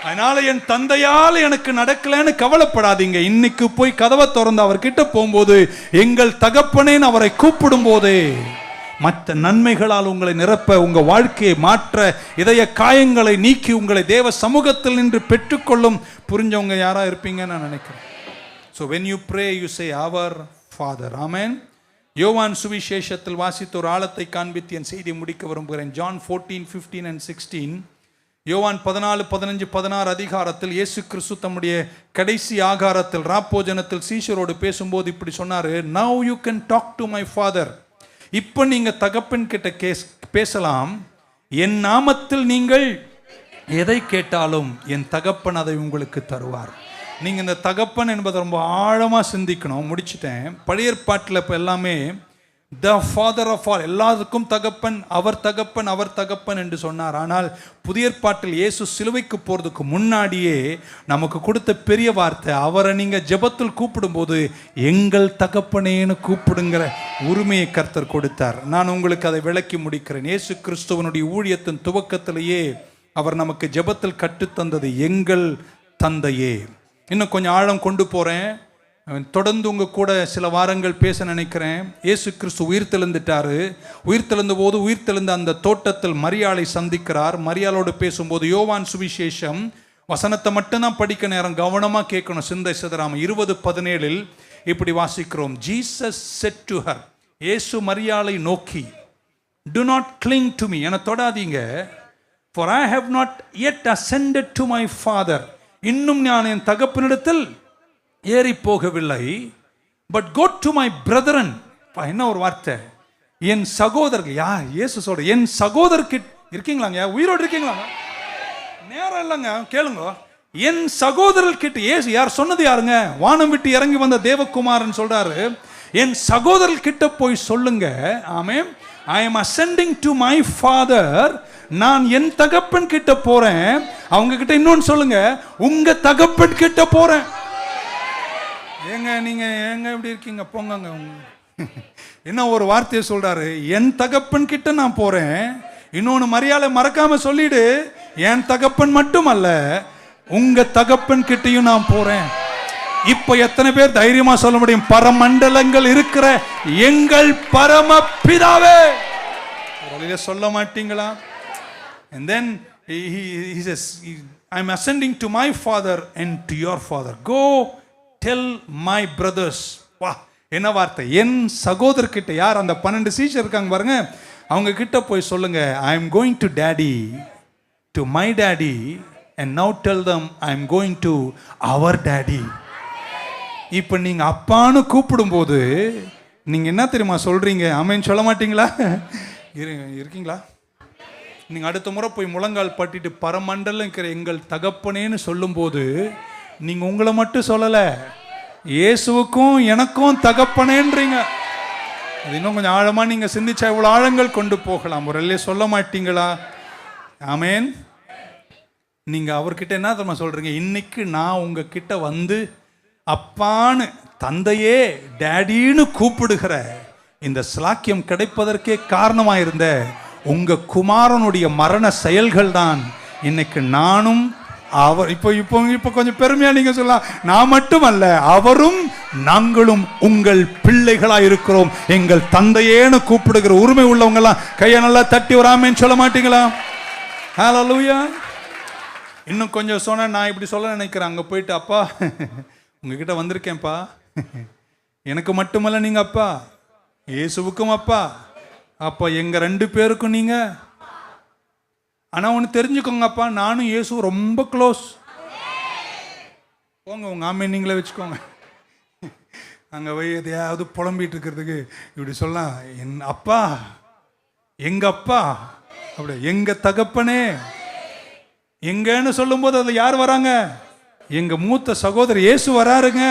அதனால என் தந்தையால் எனக்கு நடக்கலன்னு கவலைப்படாதீங்க. இன்னைக்கு போய் கதவை திறந்து அவர்கிட்ட போகும்போது, எங்கள் தகப்பனேன்னு அவரை கூப்பிடும் போதே மற்ற நன்மைகளால் உங்களை நிரப்ப, உங்க வாழ்க்கையை மாற்ற, இதய காயங்களை நீக்கி உங்களை தேவ சமூகத்தில் நின்று பெற்றுக்கொள்ளும் புரிஞ்சவங்க யாரா இருப்பீங்கன்னு நான் நினைக்கிறேன். So when you pray, you say our Father. Amen. யோவான் சுவிசேஷத்தில் வாசித்த ஒரு ஆழத்தை காண்பித்து என் செய்தியை முடிக்க விரும்புகிறேன். John 14:15 and 16. யோவான் 14, 15, 16 அதிகாரத்தில் இயேசு கிறிஸ்து தம்முடைய கடைசி ஆகாரத்தில் ராப்போஜனத்தில் சீஷரோடு பேசும்போது இப்படி சொன்னாரு, now you can talk to my father. இப்போ நீங்க தகப்பன் கிட்ட பேசலாம், என் நாமத்தில் நீங்கள் எதை கேட்டாலும் என் தகப்பன் அதை உங்களுக்கு தருவார். நீங்க இந்த தகப்பன் என்பதை ரொம்ப ஆழமா சிந்திக்கணும். முடிச்சுட்டேன். பழைய ஏற்பாட்டில் இப்போ எல்லாமே the father of all, எல்லாருக்கும் தகப்பன், அவர் தகப்பன், அவர் தகப்பன் என்று சொன்னார். ஆனால் புதிய ஏற்பாட்டில் இயேசு சிலுவைக்கு போறதுக்கு முன்னாடியே நமக்கு கொடுத்த பெரிய வார்த்தை, அவரை நீங்க ஜெபத்தில் கூப்பிடும்போது எங்கள் தகப்பனேன்னு கூப்பிடுங்கிற உரிமையை கர்த்தர் கொடுத்தார். நான் உங்களுக்கு அதை விளக்கி முடிக்கிறேன். இயேசு கிறிஸ்துவனுடைய ஊழியத்தின் துவக்கத்திலேயே அவர் நமக்கு ஜெபத்தில் கற்றுத்தந்தது எங்கள் தந்தையே. இன்னும் கொஞ்சம் ஆழம் கொண்டு போறேன். தொடர்ந்து உங்க கூட சில வாரங்கள் பேச நினைக்கிறேன். இயேசு கிறிஸ்து உயிர்த்தெழுந்துட்டாரு. உயிர்த்தெழுந்த போது உயிர்த்தெழுந்த அந்த தோட்டத்தில் மரியாளை சந்திக்கிறார். மரியாளோடு பேசும்போது யோவான் சுவிசேஷம் வசனத்தை மட்டும்தான் படிக்க நேரம், கவனமா கேட்கணும், சிந்தை சிதறாம. 20:17 இப்படி வாசிக்கிறோம். ஜீசஸ் said to her, இயேசு மரியாளை நோக்கி, do not cling to me, என தொடாதீங்க, for I have not yet ascended to my father, இன்னும் நான் என் தகப்பனிடத்தில் ஏறி போகவில்லை, but go to my brethren. என்ன ஒரு வார்த்தை, என் சகோதரர்கள். யார்? இயேசு சொல்ற என் சகோதரர்கிட்ட இருக்கீங்களாங்க, உயிரோடு இருக்கீங்களாங்க? நேரம் இல்லைங்க, கேளுங்க. என் சகோதரர்கிட்ட. இயேசு யார் சொன்னது? யாருங்க? வானம் விட்டு இறங்கி வந்த தேவகுமாரன் சொல்றாரு, என் சகோதரர்கிட்ட போய் சொல்லுங்க. ஆமென். I am ascending to my father. நான் என் தகப்பன் கிட்ட போறேன். அவங்க கிட்ட இன்னொன்னு சொல்லுங்க, உங்க தகப்பன் கிட்ட போறேன். ஏங்க நீங்க ஏங்க இப்படி இருக்கீங்க? போங்க. என்ன ஒரு வார்த்தையை சொல்றாரு, என் தகப்பன் கிட்ட நான் போறேன். இன்னொன்னு மரியாதை மறக்காம சொல்லிடு, என் தகப்பன் மட்டும் அல்ல, உங்க தகப்பன் கிட்டையும் நான் போறேன். இப்ப எத்தனை பேர் தைரியமா சொல்ல முடியும், பரமண்டலங்கள் இருக்கிற எங்கள் பரம பிதாவே? சொல்ல மாட்டீங்களா? And then he says, I'm ascending to my father and to your father. Go tell my brothers. வா, என்ன வார்த்தை, என் சகோதரர்கிட்ட. யார்? அந்த 12 சீஷர் இருக்காங்க பாருங்க, அவங்க கிட்ட போய் சொல்லுங்க, I am going to daddy, to my daddy, and now tell them I am going to our daddy. இப்போ நீங்க அப்பான்னு கூப்பிடும்போது நீங்க என்ன தெரியுமா சொல்றீங்க? ஆமென் சொல்ல மாட்டீங்களா? இருக்கீங்களா? நீங்க அடுத்த முறை போய் முழங்கால் பட்டிட்டு பரமண்டலம் இருக்கிற எங்கள் தகப்பனேன்னு சொல்லும்போது நீங்க உங்களை மட்டும் சொல்லல, இயேசுவுக்கும் எனக்கும் தகப்பனேன்றீங்க. அது இன்னும் கொஞ்சம் ஆழமா நீங்க சிந்திச்சா இவ்வளவு ஆழங்கள் கொண்டு போகலாம். ஒரு இல்லையே சொல்ல மாட்டீங்களா? ஆமென். நீங்க அவர்கிட்ட என்ன தெரியுமா சொல்றீங்க? இன்னைக்கு நான் உங்ககிட்ட வந்து அப்பான்னு, தந்தையே டேடின்னு கூப்பிடுகிற இந்த ஸ்லாக்கியம் கிடைப்பதற்கே காரணமாயிருந்த உங்க குமாரனுடைய மரண செயல்கள் தான் இன்னைக்கு நானும் அவர். இப்போ கொஞ்சம் பெருமையா நீங்க சொல்லலாம், நான் மட்டுமல்ல, அவரும் நாங்களும் உங்கள் பிள்ளைகளா இருக்கிறோம். எங்கள் தந்தையேன்னு கூப்பிடுகிற உரிமை உள்ளவங்க எல்லாம் கையை நல்லா தட்டி ஒரு ஆமென் சொல்ல மாட்டீங்களா? ஹல்லேலூயா. இன்னும் கொஞ்சம் சொன்ன நான் இப்படி சொல்ல நினைக்கிறேன். அங்கே போயிட்டு, அப்பா உங்ககிட்ட வந்திருக்கேன்ப்பா, எனக்கு மட்டுமல்ல நீங்க அப்பா, இயேசுவுக்கும் அப்பா. அப்பா எங்க 2 பேருக்கும் நீங்க. ஆனா ஒன்று தெரிஞ்சுக்கோங்க அப்பா, நானும் இயேசு ரொம்ப க்ளோஸ். போங்க உங்க ஆமே நீங்களே வச்சுக்கோங்க. அங்கே போய் எதையாவது புலம்பிட்டு இருக்கிறதுக்கு இப்படி சொல்லலாம், என் அப்பா, எங்க அப்பா, அப்படி எங்க தகப்பனே. எங்கன்னு சொல்லும் போது அதுல யார் வராங்க? எங்க மூத்த சகோதரர் இயேசு வராருங்க.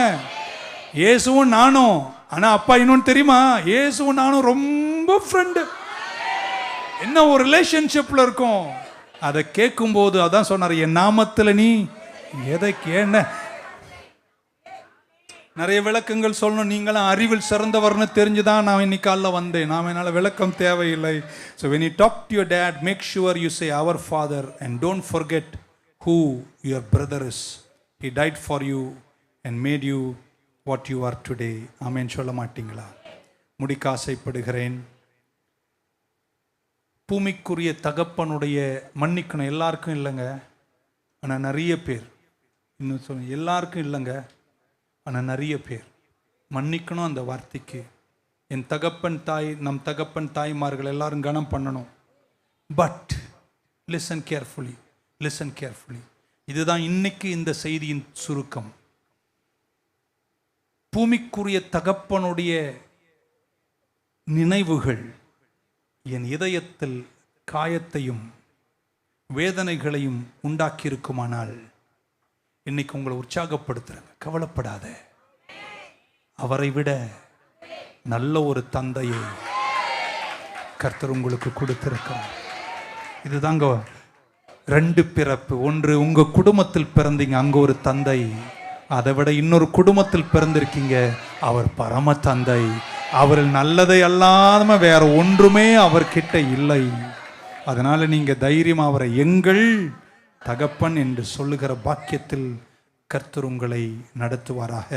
இயேசுவும் நானும். ஆனா அப்பா இன்னொன்னு தெரியுமா, இயேசுவும் நானும் ரொம்ப ஃப்ரெண்டு. என்ன ஒரு ரிலேஷன்ஷிப்ல இருக்கும். அதை கேட்கும் போது அதான் சொன்னார், என் நாமத்துல நீ எதை கேன. நிறைய விளக்கங்கள் சொல்லணும். நீங்களும் அறிவில் சிறந்தவர்னு தெரிஞ்சுதான் நான் இன்னைக்கு காலைல வந்தேன். நான் என்னால் விளக்கம் தேவையில்லை. So when you talk to your dad, make sure you say our father and don't forget who your brother is. He died for you and made you what you are today. ஆமென் சொல்ல மாட்டீங்களா? முடிக்க ஆசைப்படுகிறேன். பூமிக்குரிய தகப்பனுடைய மன்னிக்கணும் எல்லாருக்கும் இல்லைங்க, ஆனால் நிறைய பேர், இன்னும் சொல்ல எல்லாருக்கும் இல்லைங்க, ஆனால் நிறைய பேர் மன்னிக்கணும் அந்த வார்த்தைக்கு. என் தகப்பன் தாய், நம் தகப்பன் தாய்மார்கள் எல்லாரும் கனம் பண்ணணும். But listen carefully, listen carefully. இதுதான் இன்னைக்கு இந்த செய்தியின் சுருக்கம். பூமிக்குரிய தகப்பனுடைய நினைவுகள் என் இதயத்தில் காயத்தையும் வேதனைகளையும் உண்டாக்கியிருக்குமானால் இன்னைக்கு உங்களை உற்சாகப்படுத்துறேன், கவலைப்படாத. அவரை விட நல்ல ஒரு தந்தையை கர்த்தர் உங்களுக்கு கொடுத்திருக்கிறார். இதுதாங்க 2 பிறப்பு. ஒன்று உங்க குடும்பத்தில் பிறந்தீங்க, அங்க ஒரு தந்தை. அதை விட இன்னொரு குடும்பத்தில் பிறந்திருக்கீங்க, அவர் பரம தந்தை. அவரில் நல்லதை அல்லாம வேற ஒன்றுமே அவர்கிட்ட இல்லை. அதனால நீங்க தைரியமா அவரை எங்கள் தகப்பன் என்று சொல்லுகிற பாக்கியத்தில் கர்த்தர் உங்களை நடத்துவாராக.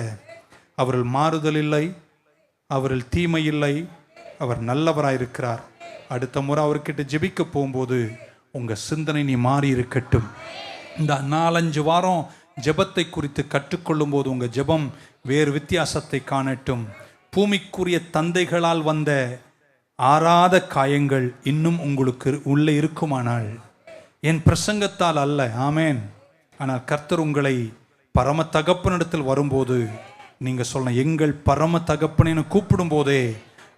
அவரில் மாறுதல் இல்லை, அவரில் தீமை இல்லை, அவர் நல்லவராயிருக்கிறார். அடுத்த முறை அவர்கிட்ட ஜெபிக்க போகும்போது உங்க சிந்தனை நீ மாறி இருக்கட்டும். இந்த 4-5 வாரம் ஜெபத்தை குறித்து கற்றுக்கொள்ளும் போது உங்க ஜெபம் வேறு வித்தியாசத்தை காணட்டும். பூமிக்குரிய தந்தைகளால் வந்த ஆறாத காயங்கள் இன்னும் உங்களுக்கு உள்ளே இருக்குமானால், என் பிரசங்கத்தால் அல்ல, ஆமேன், ஆனால் கர்த்தர் உங்களை பரம தகப்பனிடத்தில் வரும்போது நீங்க சொல்ல எங்கள் பரம தகப்பனு கூப்பிடும் போதே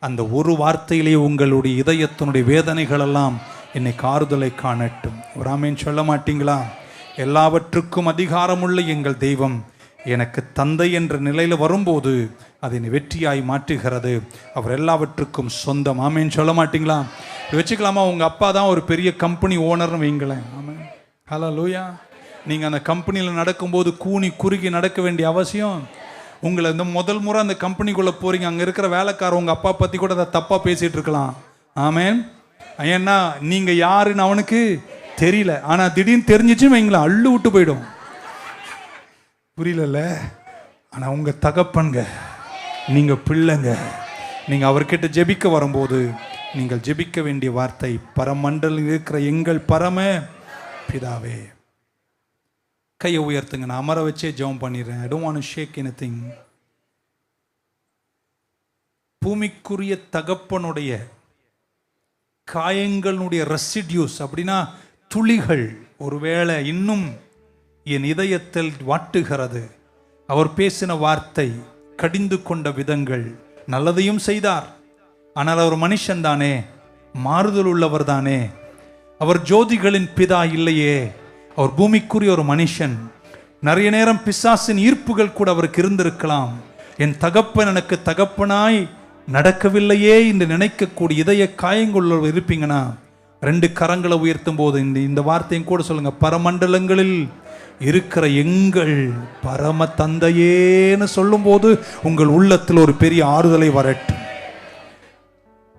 அந்த ஒரு வார்த்தையிலே உங்களுடைய இதயத்தினுடைய வேதனைகள் எல்லாம் இன்னைக்கு ஆறுதலை காணட்டும். ஒரு ஆமேன் சொல்ல மாட்டீங்களா? எல்லாவற்றுக்கும் அதிகாரமுள்ள எங்கள் தெய்வம் எனக்கு தந்தை என்ற நிலையில் வரும்போது அதை வெற்றியாய் மாற்றுகிறது. அவர் எல்லாவற்றுக்கும் சொந்தம். ஆமேன் சொல்ல மாட்டீங்களா? வச்சுக்கலாமா? உங்கள் அப்பா தான் ஒரு பெரிய கம்பெனி ஓனர்னு வைங்களேன். ஆமாம், ஹல்லேலூயா. நீங்கள் அந்த கம்பெனியில் நடக்கும்போது கூனி குறுகி நடக்க வேண்டிய அவசியம் உங்களை இந்த முதல் முறை அந்த கம்பெனிக்குள்ளே போகிறீங்க, அங்கே இருக்கிற வேலைக்காரர் உங்கள் அப்பா பற்றி கூட அதை தப்பாக பேசிகிட்டு இருக்கலாம். ஆமேன். ஏன்னா நீங்கள் யாருன்னு அவனுக்கு தெரியல, ஆனால் திடீர்னு தெரிஞ்சிச்சு வைங்களேன், அள்ளு விட்டு போயிடும். புரியல? ஆனால் உங்கள் தகப்பன்க, நீங்கள் பிள்ளைங்க, நீங்கள் அவர்கிட்ட ஜெபிக்க வரும்போது நீங்கள் ஜெபிக்க வேண்டிய வார்த்தை பரமண்டலில் இருக்கிற எங்கள் பரம பிதாவே. கையை உயர்த்துங்க, நான் அமர வச்சே ஜெபம் பண்ணிடுறேன். I don't want to shake anything. பூமிக்குரிய தகப்பனுடைய காயங்களுடைய ரெசிடியூஸ், அப்படின்னா துளிகள், ஒருவேளை இன்னும் என் இதயத்தில் வாட்டுகிறது. அவர் பேசின வார்த்தை, கடிந்து கொண்ட விதங்கள், நல்லதையும் செய்தார், ஆனால் அவர் மனுஷன் தானே, மாறுதல் உள்ளவர் தானே, அவர் ஜோதிகளின் பிதா இல்லையே, அவர் பூமிக்குரிய ஒரு மனுஷன். நிறைய நேரம் பிசாசின் ஈர்ப்புகள் கூட அவருக்கு இருந்திருக்கலாம். என் தகப்பன் எனக்கு தகப்பனாய் நடக்கவில்லையே என்று நினைக்கக்கூடிய இதய காயங்கள் இருப்பீங்கன்னா 2 கரங்களை உயர்த்தும் போது இந்த வார்த்தையும் கூட சொல்லுங்க. பரமண்டலங்களில் இருக்கிற எங்கள் பரம தந்தையேன்னு சொல்லும் போது உங்கள் உள்ளத்தில் ஒரு பெரிய ஆறுதலை வரட்டும்.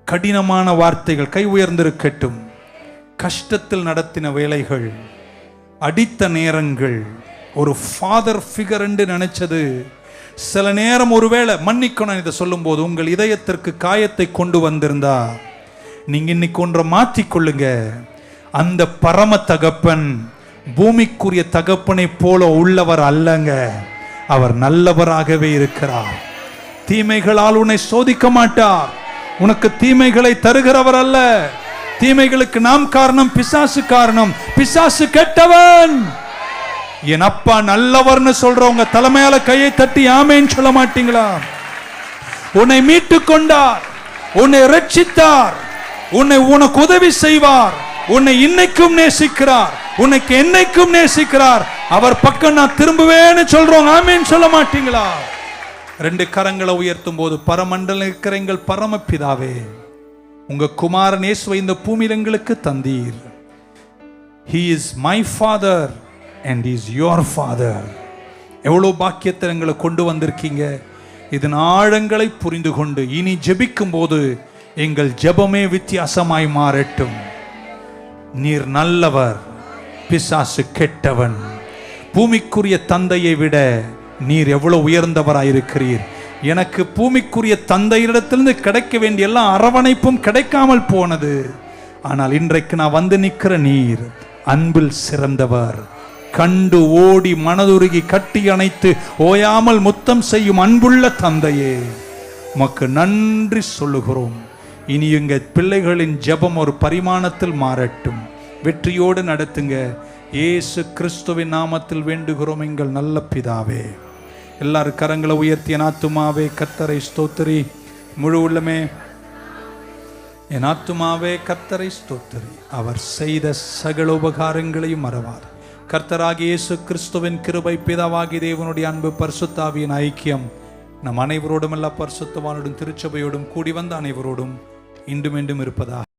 கடினமான வார்த்தைகள் கை உயர்ந்திருக்கட்டும். கஷ்டத்தில் நடத்தின வேலைகள், அடித்த நேரங்கள், ஒரு ஃபாதர் ஃபிகர் என்று நினைச்சது, சில நேரம் ஒருவேளை மன்னிக்கணும் இதை சொல்லும் போது உங்கள் இதயத்திற்கு காயத்தை கொண்டு வந்திருந்தா நீங்க இன்னைக்கு ஒன்றை மாற்றிக்கொள்ளுங்க. அந்த பரம தகப்பன் பூமிக்குரிய தகப்பனை போல உள்ளவர் அல்லங்க. அவர் நல்லவராகவே இருக்கிறார். தீமைகளால் உன்னை சோதிக்க மாட்டார். உனக்கு தீமைகளை தருகிறவர் அல்ல. தீமைகளுக்கு நாம் காரணம், பிசாசு காரணம். பிசாசு கெட்டவன். என் அப்பா நல்லவர்னு சொல்றவங்க தலைமையால கையை தட்டி ஆமேன்னு சொல்ல மாட்டீங்களா? உன்னை மீட்டு கொண்டார், உன்னை ரட்சித்தார், உனக்கு உதவி செய்வார், உன்னை இன்னைக்கும் நேசிக்கிறார், உனக்கு என்னைக்கும் நேசிக்கிறார். அவர் பக்கம் நான் திரும்புவேன்னு சொல்றோம், ஆமேன்னு சொல்ல மாட்டீங்களா? 2 கரங்களை உயர்த்தும் போது, பரமண்டல இருக்கிற எங்கள் பரமபிதாவே, உங்க குமாரன் இயேசுவை இந்த பூமியில் எங்களுக்கு தந்தீர். He is my father and he is your father. எவ்வளவு பாக்கியத்தை எங்களை கொண்டு வந்திருக்கீங்க. இதன் ஆழங்களை புரிந்து கொண்டு இனி ஜெபிக்கும் போது எங்கள் ஜெபமே வித்தியாசமாய் மாறட்டும். நீர் நல்லவர், பிசாசு கெட்டவன். பூமிக்குரிய தந்தையை விட நீர் எவ்வளவு உயர்ந்தவராயிருக்கிறீர். எனக்கு பூமிக்குரிய தந்தையிடத்திலிருந்து கிடைக்க வேண்டிய எல்லா அரவணைப்பும் கிடைக்காமல் போனது. ஆனால் இன்றைக்கு நான் வந்து நிற்கிற நீர் அன்பில் சிறந்தவர். கண்டு ஓடி மனதுருகி கட்டி அணைத்து ஓயாமல் முத்தம் செய்யும் அன்புள்ள தந்தையே, உமக்கு நன்றி சொல்லுகிறோம். இனி எங்க பிள்ளைகளின் ஜெபம் ஒரு பரிமாணத்தில் மாறட்டும். வெற்றியோடு நடத்துங்க. இயேசு கிறிஸ்துவின் நாமத்தில் வேண்டுகிறோம் எங்கள் நல்ல பிதாவே. எல்லாரும் கரங்களை உயர்த்தி, என் ஆத்துமாவே கர்த்தரை ஸ்தோத்திரி, முழு உள்ளமே என் ஆத்துமாவே கர்த்தரை ஸ்தோத்திரி, அவர் செய்த சகல உபகாரங்களையும் மறவார். கர்த்தராகிய இயேசு கிறிஸ்துவின் கிருபை, பிதாவாகிய தேவனுடைய அன்பு, பரிசுத்த ஆவியின் ஐக்கியம் நம் அனைவரோடும், எல்லா பரிசுத்தவானோடும் திருச்சபையோடும் கூடி வந்த அனைவரோடும் இன்றும் என்றும் இருப்பதாக.